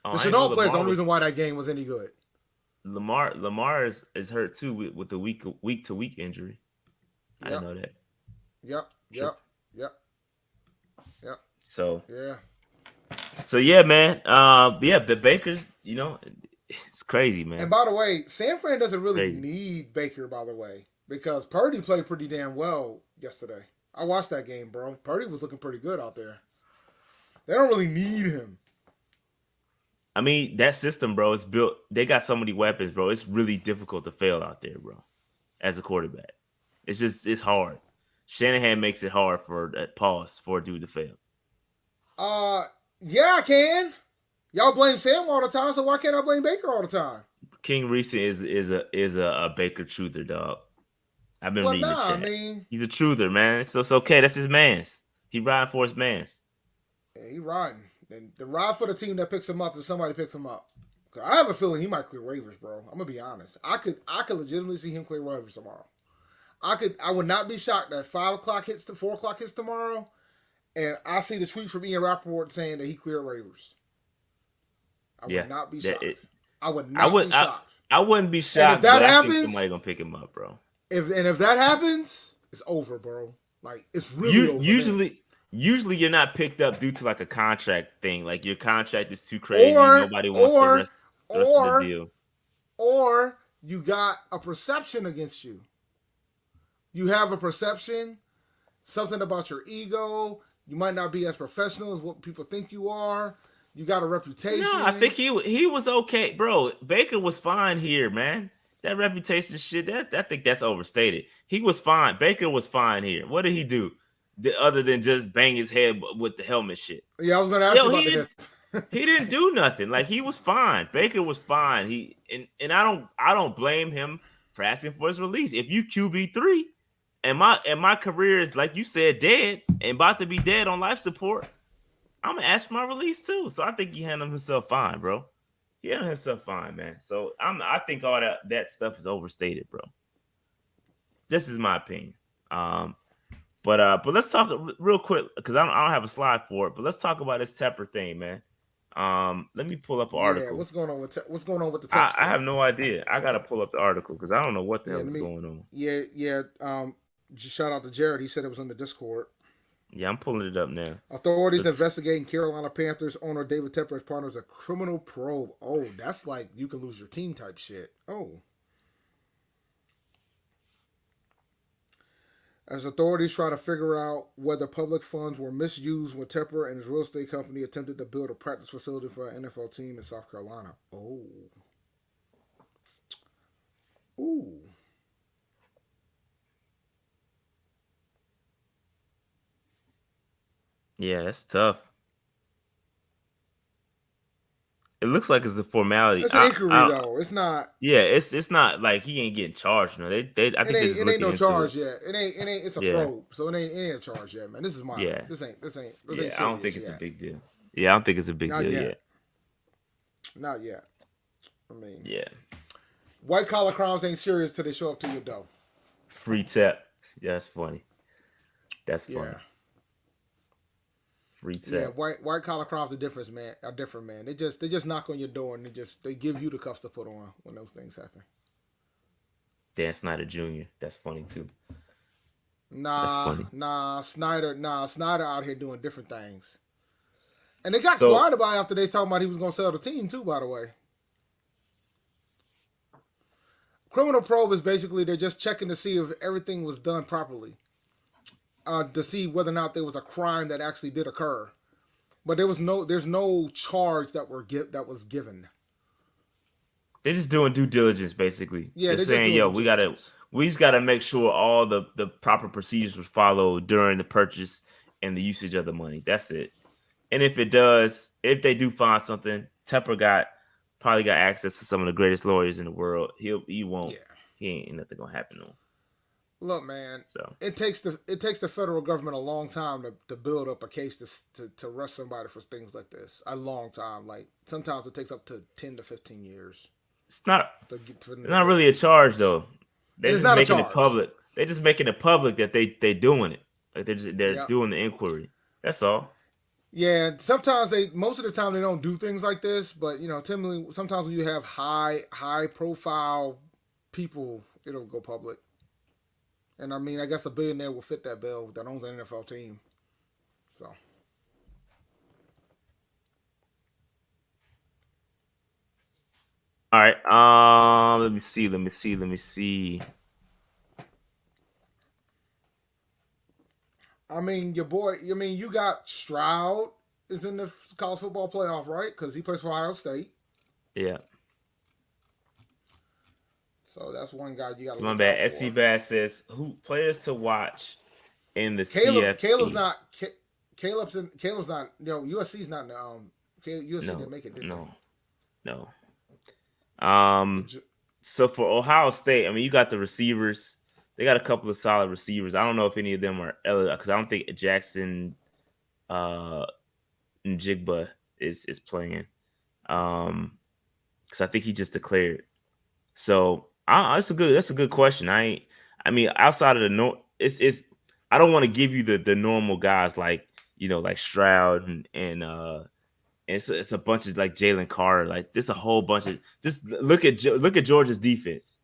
oh, the I didn't know Chenault play is the Lamar only was reason why that game was any good. Lamar is hurt too with the week to week injury. I didn't Yep, know that. yep, Trip. yep, yep, yep. So Yeah. yeah, man. Yeah, the Bakers, it's crazy, And man. by the way, San Fran doesn't It's really crazy. need Baker, by the way, because Purdy played pretty damn well yesterday. I watched that game, bro. Purdy was looking pretty good out there. They don't really need him. I mean, that system, bro, is built. They got so many weapons, bro. It's really difficult to fail out there, bro. As a quarterback, it's hard. Shanahan makes it hard for that pause for a dude to fail. Uh, yeah, I can. Y'all blame Sam all the time, so why can't I blame Baker all the time? King Reese is a Baker truther, dog. I've been Well, reading the nah, I chat. mean, He's a truther, man. It's okay. That's his man's. He riding for his man's. yeah, he riding. And the ride for the team that picks him up if somebody picks him up. 'Cause I have a feeling he might clear waivers, bro. I'm gonna be honest. I could legitimately see him clear waivers tomorrow. I would not be shocked that 5 o'clock hits to 4 o'clock hits tomorrow, and I see the tweet from Ian Rappaport saying that he cleared waivers. I Yeah, would not be that it. shocked. I would I not would. be shocked. I wouldn't be And if shocked, that but I think happens, somebody gonna pick him up, bro. if that happens, it's over, bro. Like it's really You over then. usually you're not picked up due to like a contract thing. Like your contract is too crazy. Or Nobody wants or the rest of the or deal. or you got a perception against you. You have a perception, something about your ego. You might not be as professional as what people think you are. You got a No, I reputation. think he was okay, bro. Baker was fine here, man. That reputation shit, that I think that's overstated. He was fine. Baker was fine here. What did he do, other than just bang his head with the helmet shit? Yeah, I was going to ask Yo, you about the hip. he didn't do nothing. Like he was fine. Baker was fine. And I don't blame him for asking for his release. If you QB3 and my career is like you said dead and about to be dead on life support, I'm gonna ask for my release too. So I think he handled himself fine, bro. He handled himself fine, man. So I think all that stuff is overstated, bro. This is my opinion. Um, but let's talk real quick because I don't have a slide for it. But let's talk about this Tepper thing, man. Let me pull up an Yeah, article. what's going on with the Tep I have story? no idea. I gotta pull up the article because I don't know what the Yeah, hell let is me. going on. Yeah. Just shout out to Jared. He said it was on the Discord. Yeah, I'm pulling it up now. Authorities So investigating Carolina Panthers owner David Tepper as part of a criminal probe. Oh, that's like you can lose your team type shit. Oh. As authorities try to figure out whether public funds were misused when Tepper and his real estate company attempted to build a practice facility for an NFL team in South Carolina. Oh. Ooh. yeah, that's tough. It looks like it's a formality. It's an inquiry though. It's not. Yeah, it's not like he ain't getting charged. No, they I It think they're ain't. just It ain't looking no into it. charge yet. It ain't. It's a Yeah, probe, so it ain't a charge yet, man. This is minor. yeah, This ain't yeah. I don't think serious it's a yet. big deal. Yeah, I don't think it's a big Not deal yet. yet. Not yet. I mean, Yeah, white collar crimes ain't serious till they show up to your door. free tap. Yeah, that's funny. That's Yeah. funny. Free Yeah, tech. white collar crimes are different, man. Are different, man. They just knock on your door and they give you the cuffs to put on when those things happen. Dan Snyder Jr. That's funny too. That's Nah, funny. Snyder out here doing different things. And they got So quiet about it after they talking about he was gonna sell the team too. By the way, criminal probe is basically they're just checking to see if everything was done properly, to see whether or not there was a crime that actually did occur. But there's no charge that was given. they're just doing due diligence, basically. Yeah, They're they're just saying, doing "Yo, due diligence. we just gotta make sure all the proper procedures were followed during the purchase and the usage of the money. That's it. And if they do find something, Tepper probably got access to some of the greatest lawyers in the world. Yeah. He ain't nothing gonna happen to him. Look, man, So it takes the federal government a long time to build up a case to arrest somebody for things like this. A long time. Like sometimes it takes up to 10 to 15 years it's not for them it's to not build a really a case. charge though. They're It is just not a making it charge. public. They're just making it public that they doing it. Like they're Yeah. doing the inquiry. That's all. Yeah, most of the time they don't do things like this, but typically sometimes when you have high profile people, it'll go public. And I mean, I guess a billionaire will fit that bill that owns an NFL team. So All right. Let me see. Let me see. Let me see. I mean, your boy. I mean, you got Stroud is in the college football playoff, right? Because he plays for Ohio State. Yeah. So that's one guy you got to So my look out bad. SC for. Bass says who players to watch in the Caleb's CFP. not. Caleb's not. USC's not. USC No, didn't make it, did no, they? no. Um. So for Ohio State, I mean, you got the receivers. They got a couple of solid receivers. I don't know if any of them are eligible because I don't think Jackson uh Njigba is playing. Because I think he just declared. So that's a good question. I mean outside of the it's I don't want to give you the normal guys like like Stroud and it's a bunch of like Jalen Carter. Like there's a whole bunch of just look at Georgia's defense.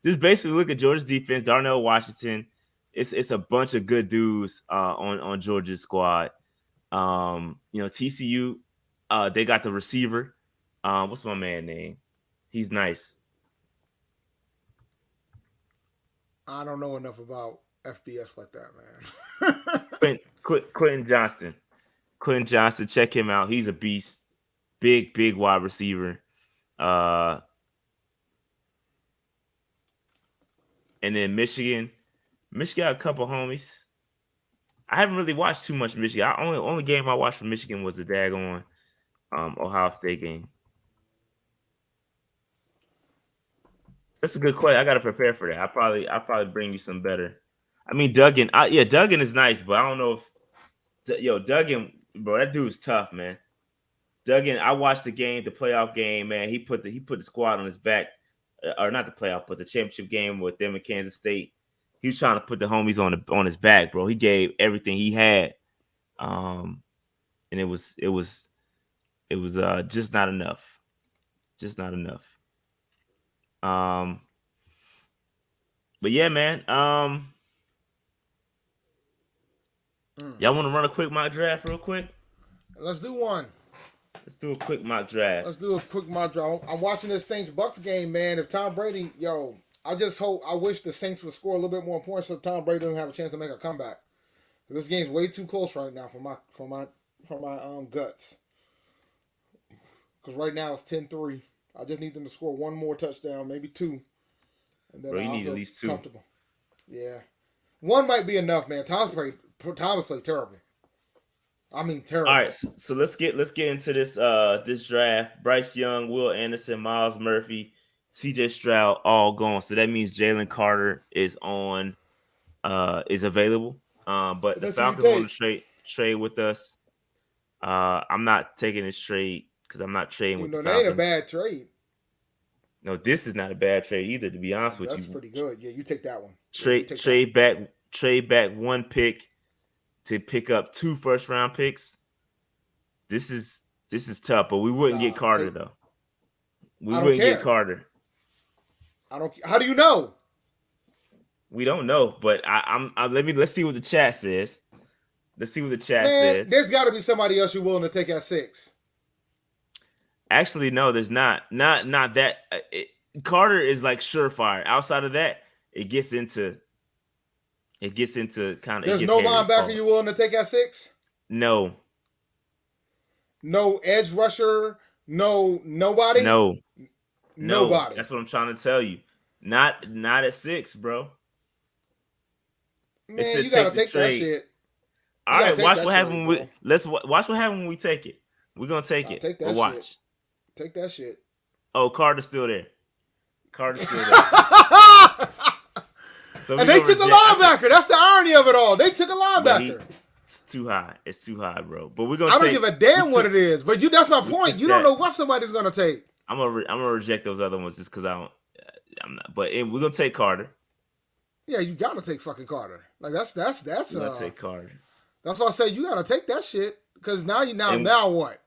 Just basically look at Georgia's defense. Darnell Washington. It's a bunch of good dudes on Georgia's squad. TCU, they got the receiver. What's my man name? He's nice. I don't know enough about FBS like that, man. Quentin Johnston. Quentin Johnston, check him out. He's a beast. Big wide receiver. Uh, and then Michigan. Michigan got a couple homies. I haven't really watched too much Michigan. Only game I watched from Michigan was the daggone Ohio State game. That's a good question. I got to prepare for that. I'll probably bring you some better. I mean Duggan. Duggan is nice, but I don't know if Duggan, bro, that dude's tough, man. Duggan, I watched the playoff game, man. He put the squad on his back, or not the playoff, but the championship game with them in Kansas State. He was trying to put the homies on his back, bro. He gave everything he had, and it was just not enough, just not enough. But yeah, man. Y'all want to run a quick mock draft real quick? Let's do one. Let's do a quick mock draft. Let's do a quick mock draft. I'm watching this Saints Bucks game, man. If Tom Brady, I wish the Saints would score a little bit more points so Tom Brady doesn't have a chance to make a comeback. This game's way too close right now for my guts. Because right now it's 10-3. I just need them to score one more touchdown, maybe two, and then Bro, you I'll need at feel least two. comfortable. Yeah, one might be enough, man. Thomas played terrible. I mean, terrible. All right, so let's get into this draft. Bryce Young, Will Anderson, Miles Murphy, CJ Stroud, all gone. So that means Jalen Carter is available. But the That's who you Falcons want take. to trade with us. I'm not taking this trade because I'm not trading Even with the though they ain't a Falcons. bad trade. No, this is not a bad trade either. To be honest with That's you, pretty good. Yeah, you take that one. trade back one pick to pick up 2 first-round picks, this is tough. But we wouldn't get Nah, Carter take. though. We I don't wouldn't get care. Carter. I don't. How do you know? We don't know, but let's see what the chat says. Let's see what the chat Man, says. there's got to be somebody else you're willing to take at 6. Actually, no, there's not. Not that. Carter is like surefire. Outside of that, it gets into kind of it There's gets no hairy. linebacker you're willing to take at 6. No, No edge rusher. No nobody. no, no. Nobody. That's what I'm trying to tell you. Not at 6, bro. It Man, said you gotta take the take that trade. shit. You All gotta right, take watch that what trade, happened. bro. Watch what happened when we take it. We're gonna take Nah, it, take but that shit. watch. Take that shit. Oh, Carter's still there. Carter's still there. So And they took a linebacker. That's the irony of it all. They took a but linebacker. it's too high. It's too high, bro. But we're gonna I don't take. give a damn what it is. But that's my We point. took You don't that. know what somebody's gonna take. I'm gonna reject those other ones just because I don't. I'm not. But we're gonna take Carter. Yeah, you gotta take fucking Carter. Like that's We're gonna take Carter. that's why I say you gotta take that shit. Because now And now what?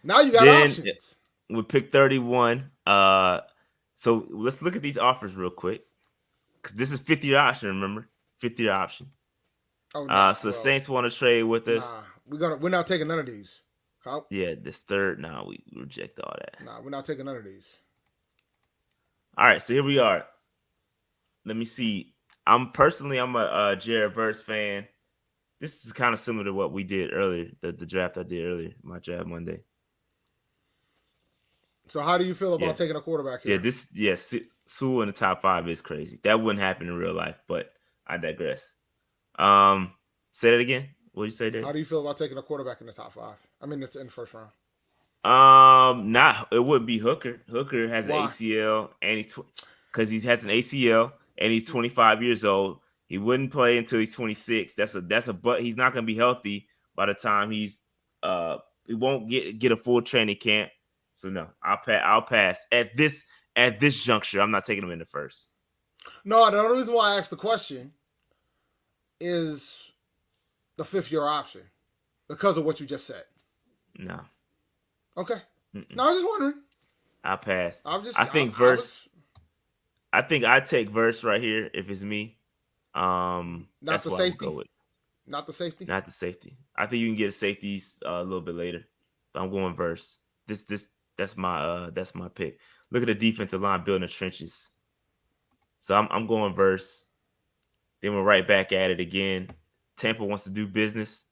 Now you got then options. we pick 31. So let's look at these offers real quick. Cause this is 50-year option, remember? 50-year option. Oh no. So Saints want to trade with Nah, us. we're not taking none of these. Yeah, this third. Nah, we reject all that. Nah, we're not taking none of these. All right, so here we are. Let me see. I'm a Jared Verse fan. This is kind of similar to what we did earlier, the draft I did earlier, my draft Monday. So how do you feel about Yeah. taking a quarterback here? Sewell in the top 5 is crazy. That wouldn't happen in real life, but I digress. Say that again. What did you say there? How do you feel about taking a quarterback in the top 5? I mean, it's in the first round. It wouldn't be Hooker. Hooker has an Why? ACL, and because he has an ACL and he's 25 years old. He wouldn't play until he's 26. But he's not gonna be healthy by the time he won't get a full training camp. So no, I'll pass at this juncture. I'm not taking him in the first. No, the only reason why I asked the question is the 5th-year option because of what you just said. No. Okay. Mm-mm. No, I was just wondering. I'll pass. I think Verse. I think I'd take Verse right here if it's me. That's the what safety. I'll go with. Not the safety. Not the safety. I think you can get a safeties a little bit later. But I'm going Verse. That's my pick. Look at the defensive line building the trenches. So I'm going Verse. Then we're right back at it again. Tampa wants to do business.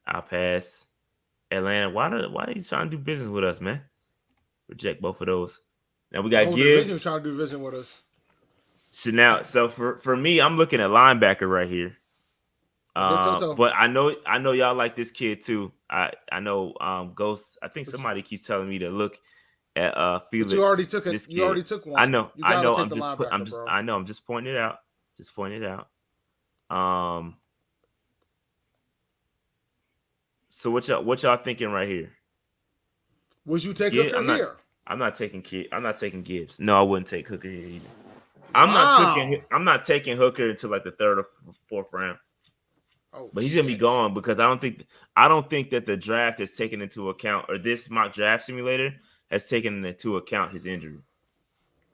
I'll pass. Atlanta, why are you trying to do business with us, man? Reject both of those. Now we got Gibbs. Trying to do division with us. So for me, I'm looking at linebacker right here. But I know y'all like this kid too. I know Ghost. I think somebody keeps telling me to look at Felix. But you already took it. This kid. You already took one. I know. I'm just I know. I'm just pointing it out. So what y'all thinking right here? Would you take Hooker here? I'm not taking Gibbs. No, I wouldn't take Hooker here either. I'm not taking Hooker until like the 3rd or 4th round. Oh, but he's gonna be gone because I don't think that the draft has taken into account, or this mock draft simulator has taken into account his injury.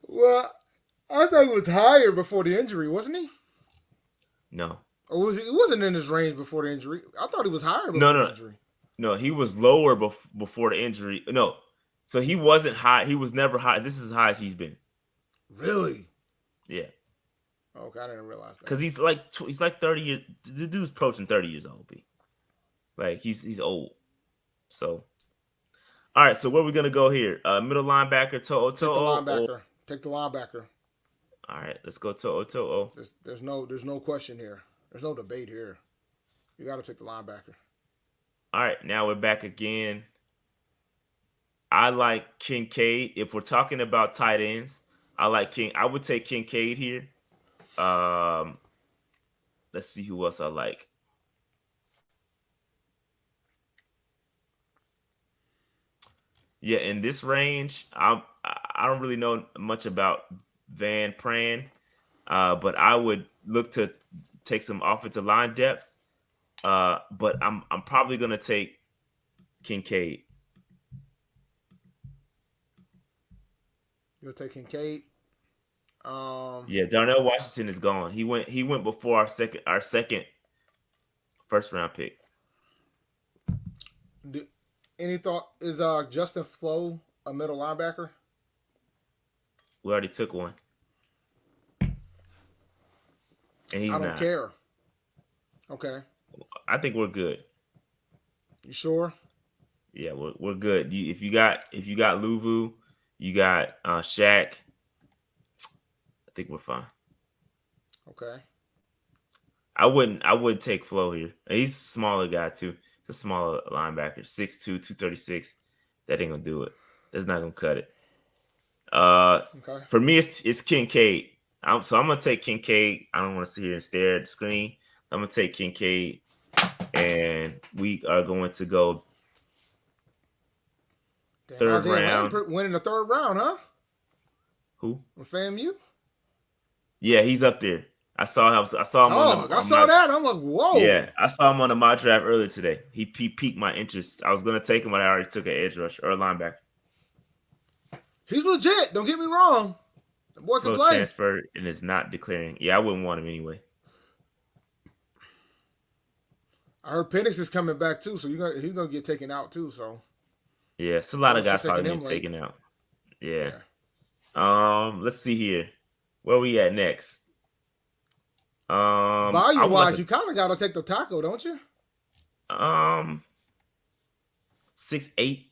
Well, I thought he was higher before the injury, wasn't he? No. Or he wasn't in his range before the injury? I thought he was higher before the injury. No, he was lower before the injury. No. So he wasn't high. He was never high. This is as high as he's been. Really? Yeah. Okay, I didn't realize that. Because he's like 30 years. The dude's approaching 30 years old. Like he's old. So, all right. So where are we gonna go here? Middle linebacker To'o. Take the linebacker. All right, let's go To'o. There's no question here. There's no debate here. You got to take the linebacker. All right, now we're back again. I like Kincaid. If we're talking about tight ends, I would take Kincaid here. Let's see who else I like. Yeah, in this range, I don't really know much about Van Pran, but I would look to take some offensive line depth. But I'm probably gonna take Kincaid. You'll take Kincaid. Yeah, Darnell Washington is gone. He went before our second first round pick. Do, any thought is Justin Flo a middle linebacker? We already took one, and I he's don't not. care. Okay, I think we're good. you sure? Yeah, we're good. If you got Luvu, you got Shaq. I think we're fine. Okay. I wouldn't take Flo here. He's a smaller guy too. He's a smaller linebacker, 6'2", 236. That ain't gonna do it. That's not gonna cut it. Uh, Okay. for me, it's Kincaid. So I'm gonna take Kincaid. I don't want to sit here and stare at the screen. I'm gonna take Kincaid, and we are going to go Damn, third Isaiah Lamb round. winning the third round, huh? Who? From FAMU. Yeah, he's up there. I saw him Dog, I on saw my that. I'm like, whoa. yeah. I saw him on the mock draft earlier today. He piqued my interest. I was gonna take him, but I already took an edge rush or a linebacker. He's legit. Don't get me wrong. The boy can Flow play. transfer and is not declaring. Yeah, I wouldn't want him anyway. I heard Penix is coming back too, so he's gonna get taken out too. So Yeah, it's a lot of forced to guys taking probably him getting late. taken out. Yeah. Yeah. Let's see here. Where we at next? I Value would like wise, you kind of got to take the tackle, don't you? a 6'8".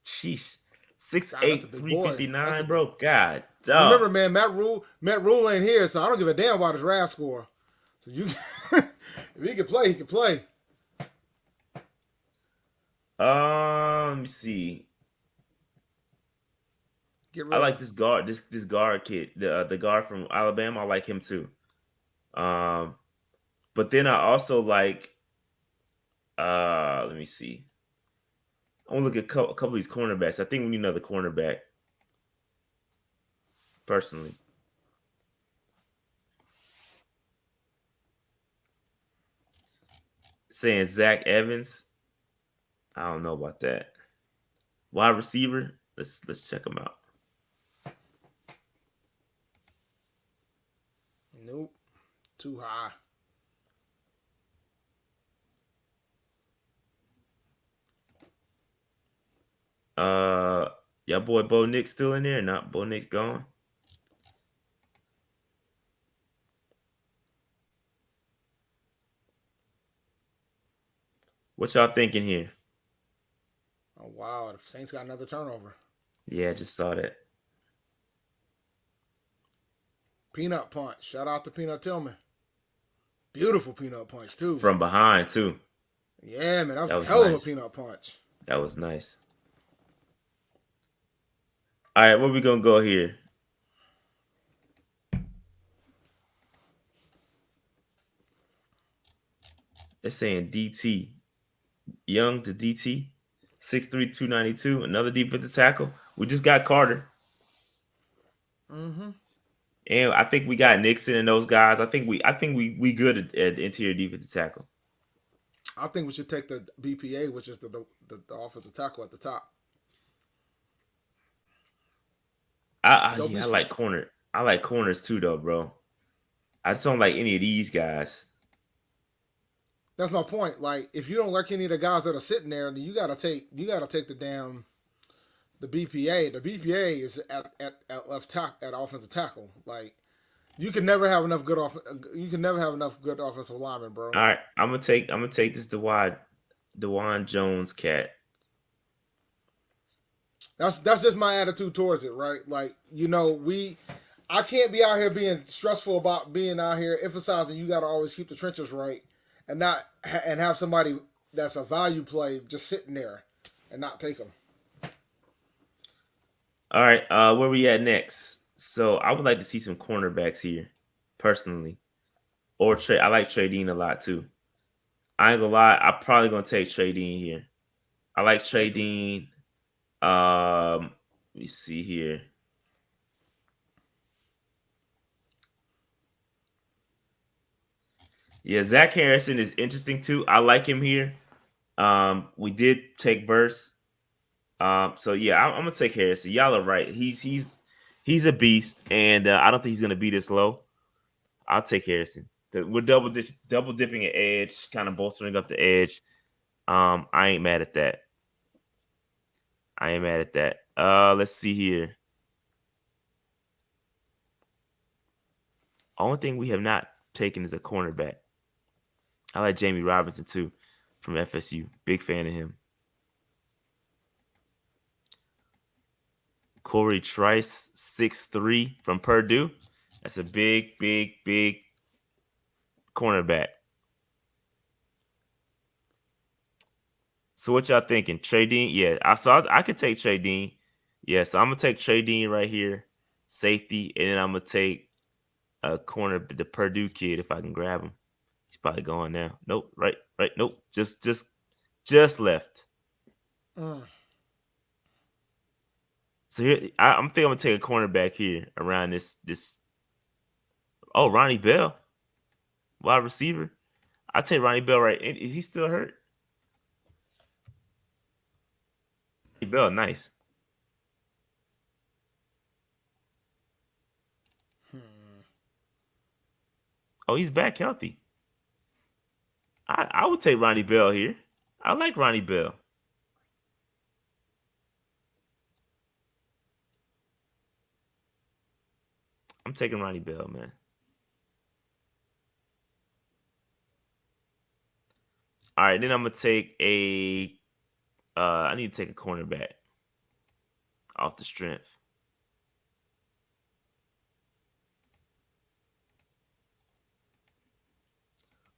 Sheesh. Six God, that's a eight big three boy. fifty That's nine, a bro. God, dog. remember, man. Matt Rhule ain't here, so I don't give a damn about his RAS score. So you, if he can play, he can play. Let me see. Get I rid like of. this guard kid, the guard from Alabama. I like him too. Um, but then I also like. Let me see. I want to look at a couple of these cornerbacks. I think we need another cornerback. Personally, saying Zach Evans. I don't know about that. Wide receiver. Let's check him out. Nope, too high. Uh, Y'all boy Bo Nick still in there? Not Bo Nick's gone. What y'all thinking here? Oh wow, the Saints got another turnover. Yeah, I just saw that. Peanut punch. Shout out to Peanut Tillman. Beautiful peanut punch too. From behind too. Yeah, man, that was That a was hell of a nice. peanut punch. That was nice. All right, where we gonna go here? It's saying DT. Young to DT. 6'3", 292. Another defensive tackle. We just got Carter. Mm-hmm. And I think we got Nixon and those guys. I think we good at interior defensive tackle. I think we should take the BPA, which is the offensive tackle at the top. Don't be. I like corner. I like corners too, though, bro. I just don't like any of these guys. That's my point. Like, if you don't like any of the guys that are sitting there, then you gotta take the BPA. The BPA is at left tackle at offensive tackle. Like, you can never have enough good offensive linemen, bro. All right, I'm gonna take this Dewan Jones cat. That's just my attitude towards it, right? Like, I can't be out here being stressful about being out here emphasizing you got to always keep the trenches right, and not and have somebody that's a value play just sitting there and not take them. All right, where we at next? So I would like to see some cornerbacks here, personally, or Trey. I like Trey Dean a lot too. I ain't gonna lie, I'm probably gonna take Trey Dean here. I like Trey Take him. Dean. Let me see here. Yeah, Zach Harrison is interesting too. I like him here. We did take Verse. So yeah, I'm gonna take Harrison. Y'all are right. He's a beast, and I don't think he's gonna be this low. I'll take Harrison. We're double dipping at edge, kind of bolstering up the edge. I ain't mad at that. I ain't mad at that. Let's see here. Only thing we have not taken is a cornerback. I like Jamie Robinson too, from FSU. Big fan of him. Corey Trice, 6'3" from Purdue. That's a big cornerback. So what y'all thinking? Trey Dean? Yeah, I could take Trey Dean. Yeah, so I'm gonna take Trey Dean right here, safety, and then I'm gonna take a corner, the Purdue kid if I can grab him. He's probably gone now. Nope, right, nope, just left. Mm. So here, I'm thinking I'm gonna take a cornerback here around this. Oh, Ronnie Bell, wide receiver. I take Ronnie Bell right. Is he still hurt? Ronnie Bell, nice. Hmm. Oh, he's back healthy. I would take Ronnie Bell here. I like Ronnie Bell. I'm taking Ronnie Bell, man. All right, then I'm gonna take a. I need to take a cornerback off the strength.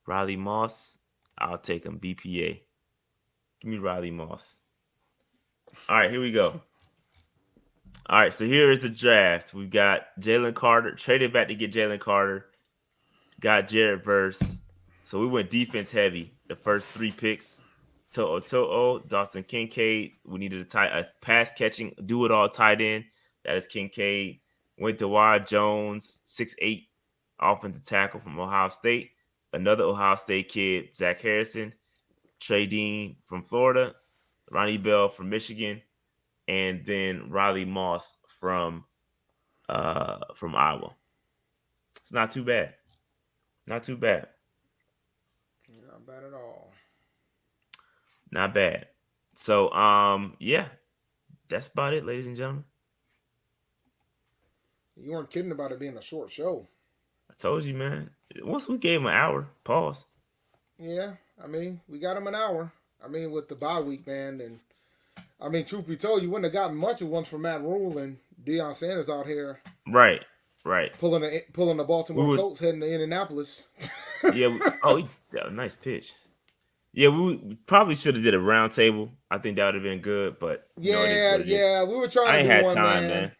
Riley Moss. I'll take him. BPA. Give me Riley Moss. All right, here we go. All right, so here is the draft. We've got Jalen Carter. Traded back to get Jalen Carter. Got Jared Verse. So we went defense heavy. The first 3 picks. To'o, Dalton Kincaid. We needed a pass catching, do it all tight end. That is Kincaid. Went to Wide Jones, 6'8", offensive tackle from Ohio State. Another Ohio State kid, Zach Harrison. Trey Dean from Florida. Ronnie Bell from Michigan. And then Riley Moss from Iowa. It's not too bad. Not too bad. Not bad at all. Not bad. So yeah, that's about it, ladies and gentlemen. You weren't kidding about it being a short show. I told you, man. Once we gave him an hour, pause. Yeah, I mean, we got him an hour. I mean, with the bye week, man, and I mean, truth be told, you wouldn't have gotten much of once from Matt Rhule and Deion Sanders out here Right, right. pulling the We Baltimore would, Colts heading to Indianapolis. yeah. Yeah, nice pitch. Yeah, we probably should have did a round table. I think that would have been good, but it is Yeah, what it is. yeah, we were trying I to ain't do had one, time, man. man.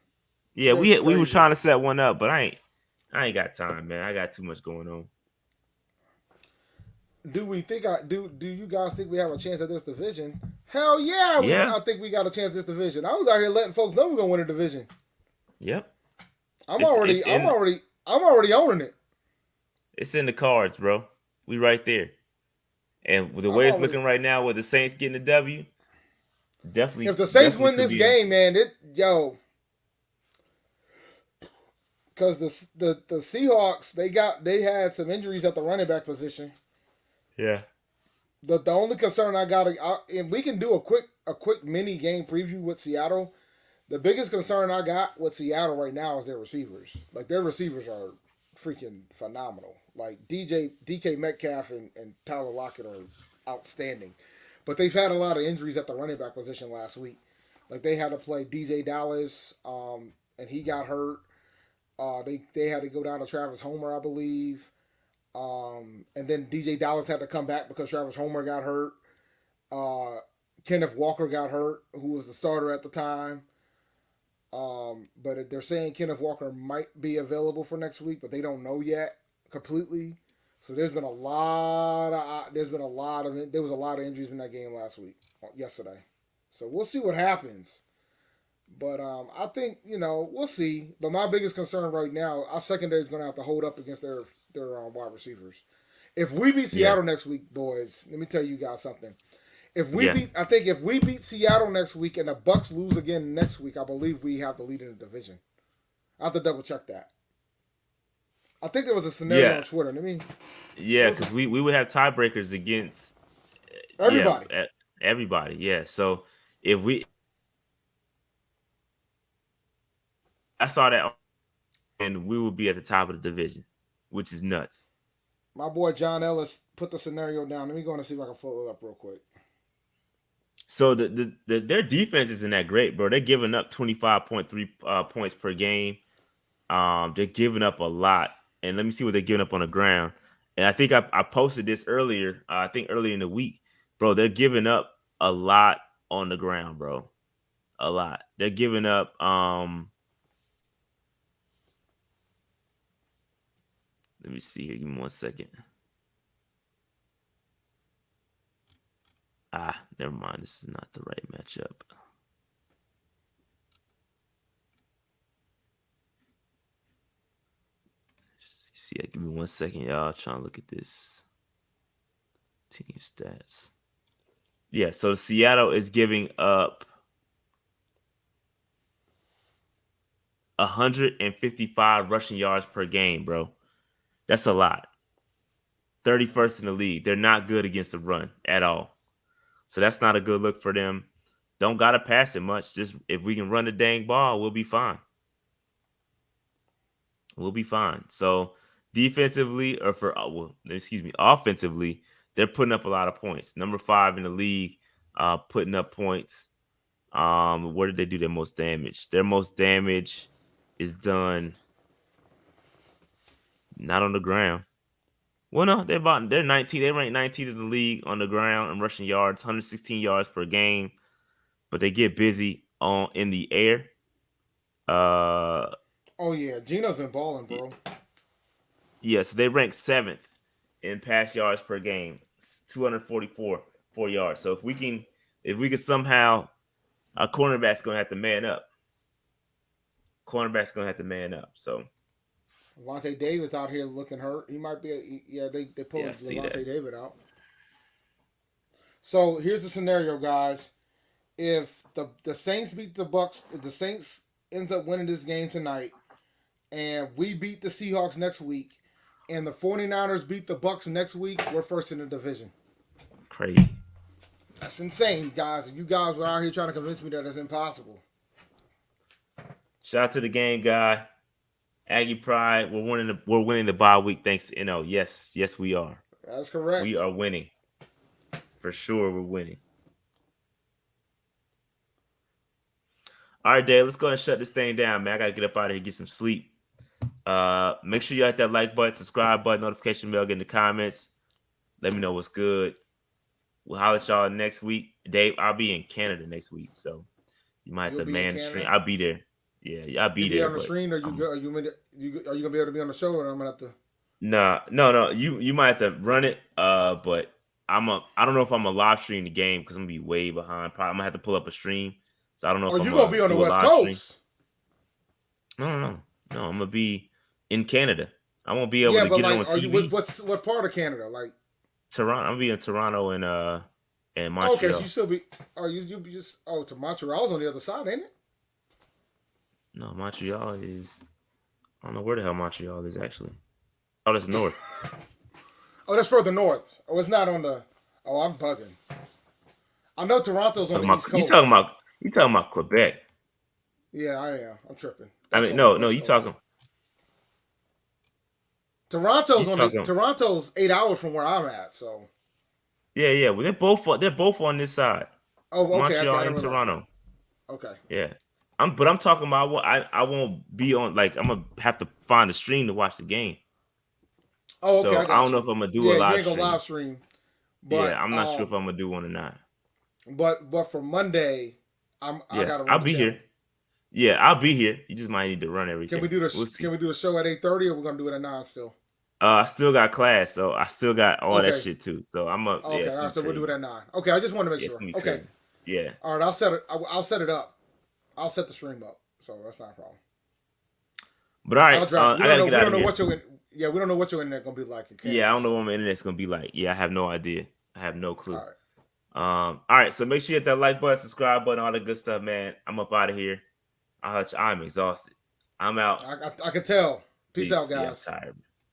Yeah, It's we were crazy. trying to set one up, but I ain't got time, man. I got too much going on. Do we think I do? Do you guys think we have a chance at this division? Hell yeah, Yeah, I think we got a chance at this division. I was out here letting folks know we're gonna win a division. yep. I'm It's already, it's I'm in already, I'm already owning it. it's in the cards, bro. We right there. And with the I'm way it's already. looking right now, with the Saints getting the W, If definitely the Saints definitely win could this be in. game, man, because the Seahawks they had some injuries at the running back position. Yeah. The only concern I got, and we can do a quick mini game preview with Seattle. The biggest concern I got with Seattle right now is their receivers. Like their receivers are freaking phenomenal. Like DK Metcalf and Tyler Lockett are outstanding. But they've had a lot of injuries at the running back position last week. Like they had to play DJ Dallas, and he got hurt. They had to go down to Travis Homer, I believe. And then DJ Dallas had to come back because Travis Homer got hurt. Uh, Kenneth Walker got hurt, who was the starter at the time. But they're saying Kenneth Walker might be available for next week, but they don't know yet completely. So there was a lot of injuries in that game yesterday. So we'll see what happens. But I think we'll see. But my biggest concern right now, our secondary is going to have to hold up against their wide receivers. If we beat Yeah, Seattle next week, boys, let me tell you guys something. yeah, I think if we beat Seattle next week and the Bucks lose again next week, I believe we have the lead in the division. I have to double check that. I think there was a scenario yeah, on Twitter. Let me. yeah. What was Because this? we would have tiebreakers against yeah Everybody. everybody. Yeah. So if we I saw that and we would be at the top of the division, which is nuts. My boy John Ellis put the scenario down. Let me go and see if I can follow it up real quick. So their defense isn't that great, bro. They're giving up 25.3 points per game. They're giving up a lot. And let me see what they're giving up on the ground. And I think I posted this earlier. I think earlier in the week, bro. They're giving up a lot on the ground, bro. A lot. They're giving up. Let me see here. Give me 1 second. Never mind. This is not the right matchup. See, give me 1 second, y'all. Trying to look at this team stats. Yeah, so Seattle is giving up 155 rushing yards per game, bro. That's a lot. 31st in the league. They're not good against the run at all. So that's not a good look for them. Don't gotta pass it much. Just if we can run the dang ball, we'll be fine. We'll be fine. So defensively, or offensively, they're putting up a lot of points. Number 5 in the league, putting up points. Where did they do their most damage? Their most damage is done not on the ground. Well, no, they're 19. They rank 19th in the league on the ground and rushing yards, 116 yards per game. But they get busy on in the air. Uh, Oh yeah, Gino's been balling, bro. yeah, so they rank 7th in pass yards per game, 244 yards. So if we can somehow, our cornerback's gonna have to man up. Cornerback's gonna have to man up. So Levante David's out here looking hurt. He might be. Yeah, they yeah, I pulled see Levante that. David out. So here's the scenario, guys. If the Saints beat the Bucks, if the Saints ends up winning this game tonight, and we beat the Seahawks next week, and the 49ers beat the Bucks next week, we're first in the division. Crazy. That's insane, guys. You guys were out here trying to convince me that it's impossible. Shout out to the game guy. Aggie Pride. We're winning the bye week thanks to NO. Yes, we are. That's We correct. are winning. For sure we're winning. All right, Dave, let's go ahead and shut this thing down, man. I gotta get up out of here, get some sleep. Make sure you hit that like button, subscribe button, notification bell, get in the comments. Let me know what's good. We'll holler at y'all next week. Dave, I'll be in Canada next week, so you might have You'll to be in man the stream. Canada. I'll be there. Yeah, I'll You be be there, on the but screen, or are you are you gonna be able to be on the show, or I'm gonna have to? nah, no. You might have to run it. But I don't know if I'm gonna live stream the game because I'm gonna be way behind. Probably I'm gonna have to pull up a stream. So I don't know Or if you I'm gonna gonna be on the do a West live stream. Coast? No. I'm gonna be in Canada. I won't be able Yeah, to but get it like, on are you TV. what part of Canada? Like, Toronto. I'm gonna be in Toronto and oh, okay, so you Montreal. still be? Are you be just? Oh, to Montreal's on the other side, ain't it? No, Montreal is. I don't know where the hell Montreal is actually. Oh, that's north. Oh, that's further north. Oh, it's not on the. Oh, I'm bugging. I know Toronto's on the East You Coast. talking about Quebec? Yeah, I am. I'm tripping. I That's mean, on the no. West Coast. You talking. Toronto's 8 hours from where I'm at. So, Yeah. Well, they're both on this side. oh, okay, okay, Montreal I didn't and realize that. Toronto. Okay. Yeah. I'm talking about I won't be on like I'm gonna have to find a stream to watch the game. Oh, okay, So I I don't got know you. if I'm gonna do a Yeah, you live ain't gonna stream. live stream, Yeah, but I'm not sure if I'm gonna do one or not. but for Monday, I Yeah, gotta run I'll the be channel. here. Yeah, I'll be here. You just might need to run Can we everything. do We'll this? Can see. we do a show at 8:30, or we're gonna do it at 9 still? I still got class, so I still got all that Okay. shit too. So I'm up. Yeah, Okay. it's All gonna right. be So we'll do it crazy. at 9. Okay. I just want to make Yeah, it's sure. gonna be Okay. crazy. Yeah. All right. I'll set it. I'll set it up. I'll set the stream up. So that's not a problem. But all right, I'll drop. I gotta get We out don't of know here. what you'll. Yeah, we don't know what your internet gonna be like in Yeah, I Canada. don't know So, what my internet's gonna be like. Yeah, I have no idea. I have no all clue. right, All right, so make sure you hit that like button, subscribe button, all that good stuff, man. I'm up out of here. I'm exhausted. I'm out. I can tell. Peace out, Peace. Yeah, I'm guys. tired.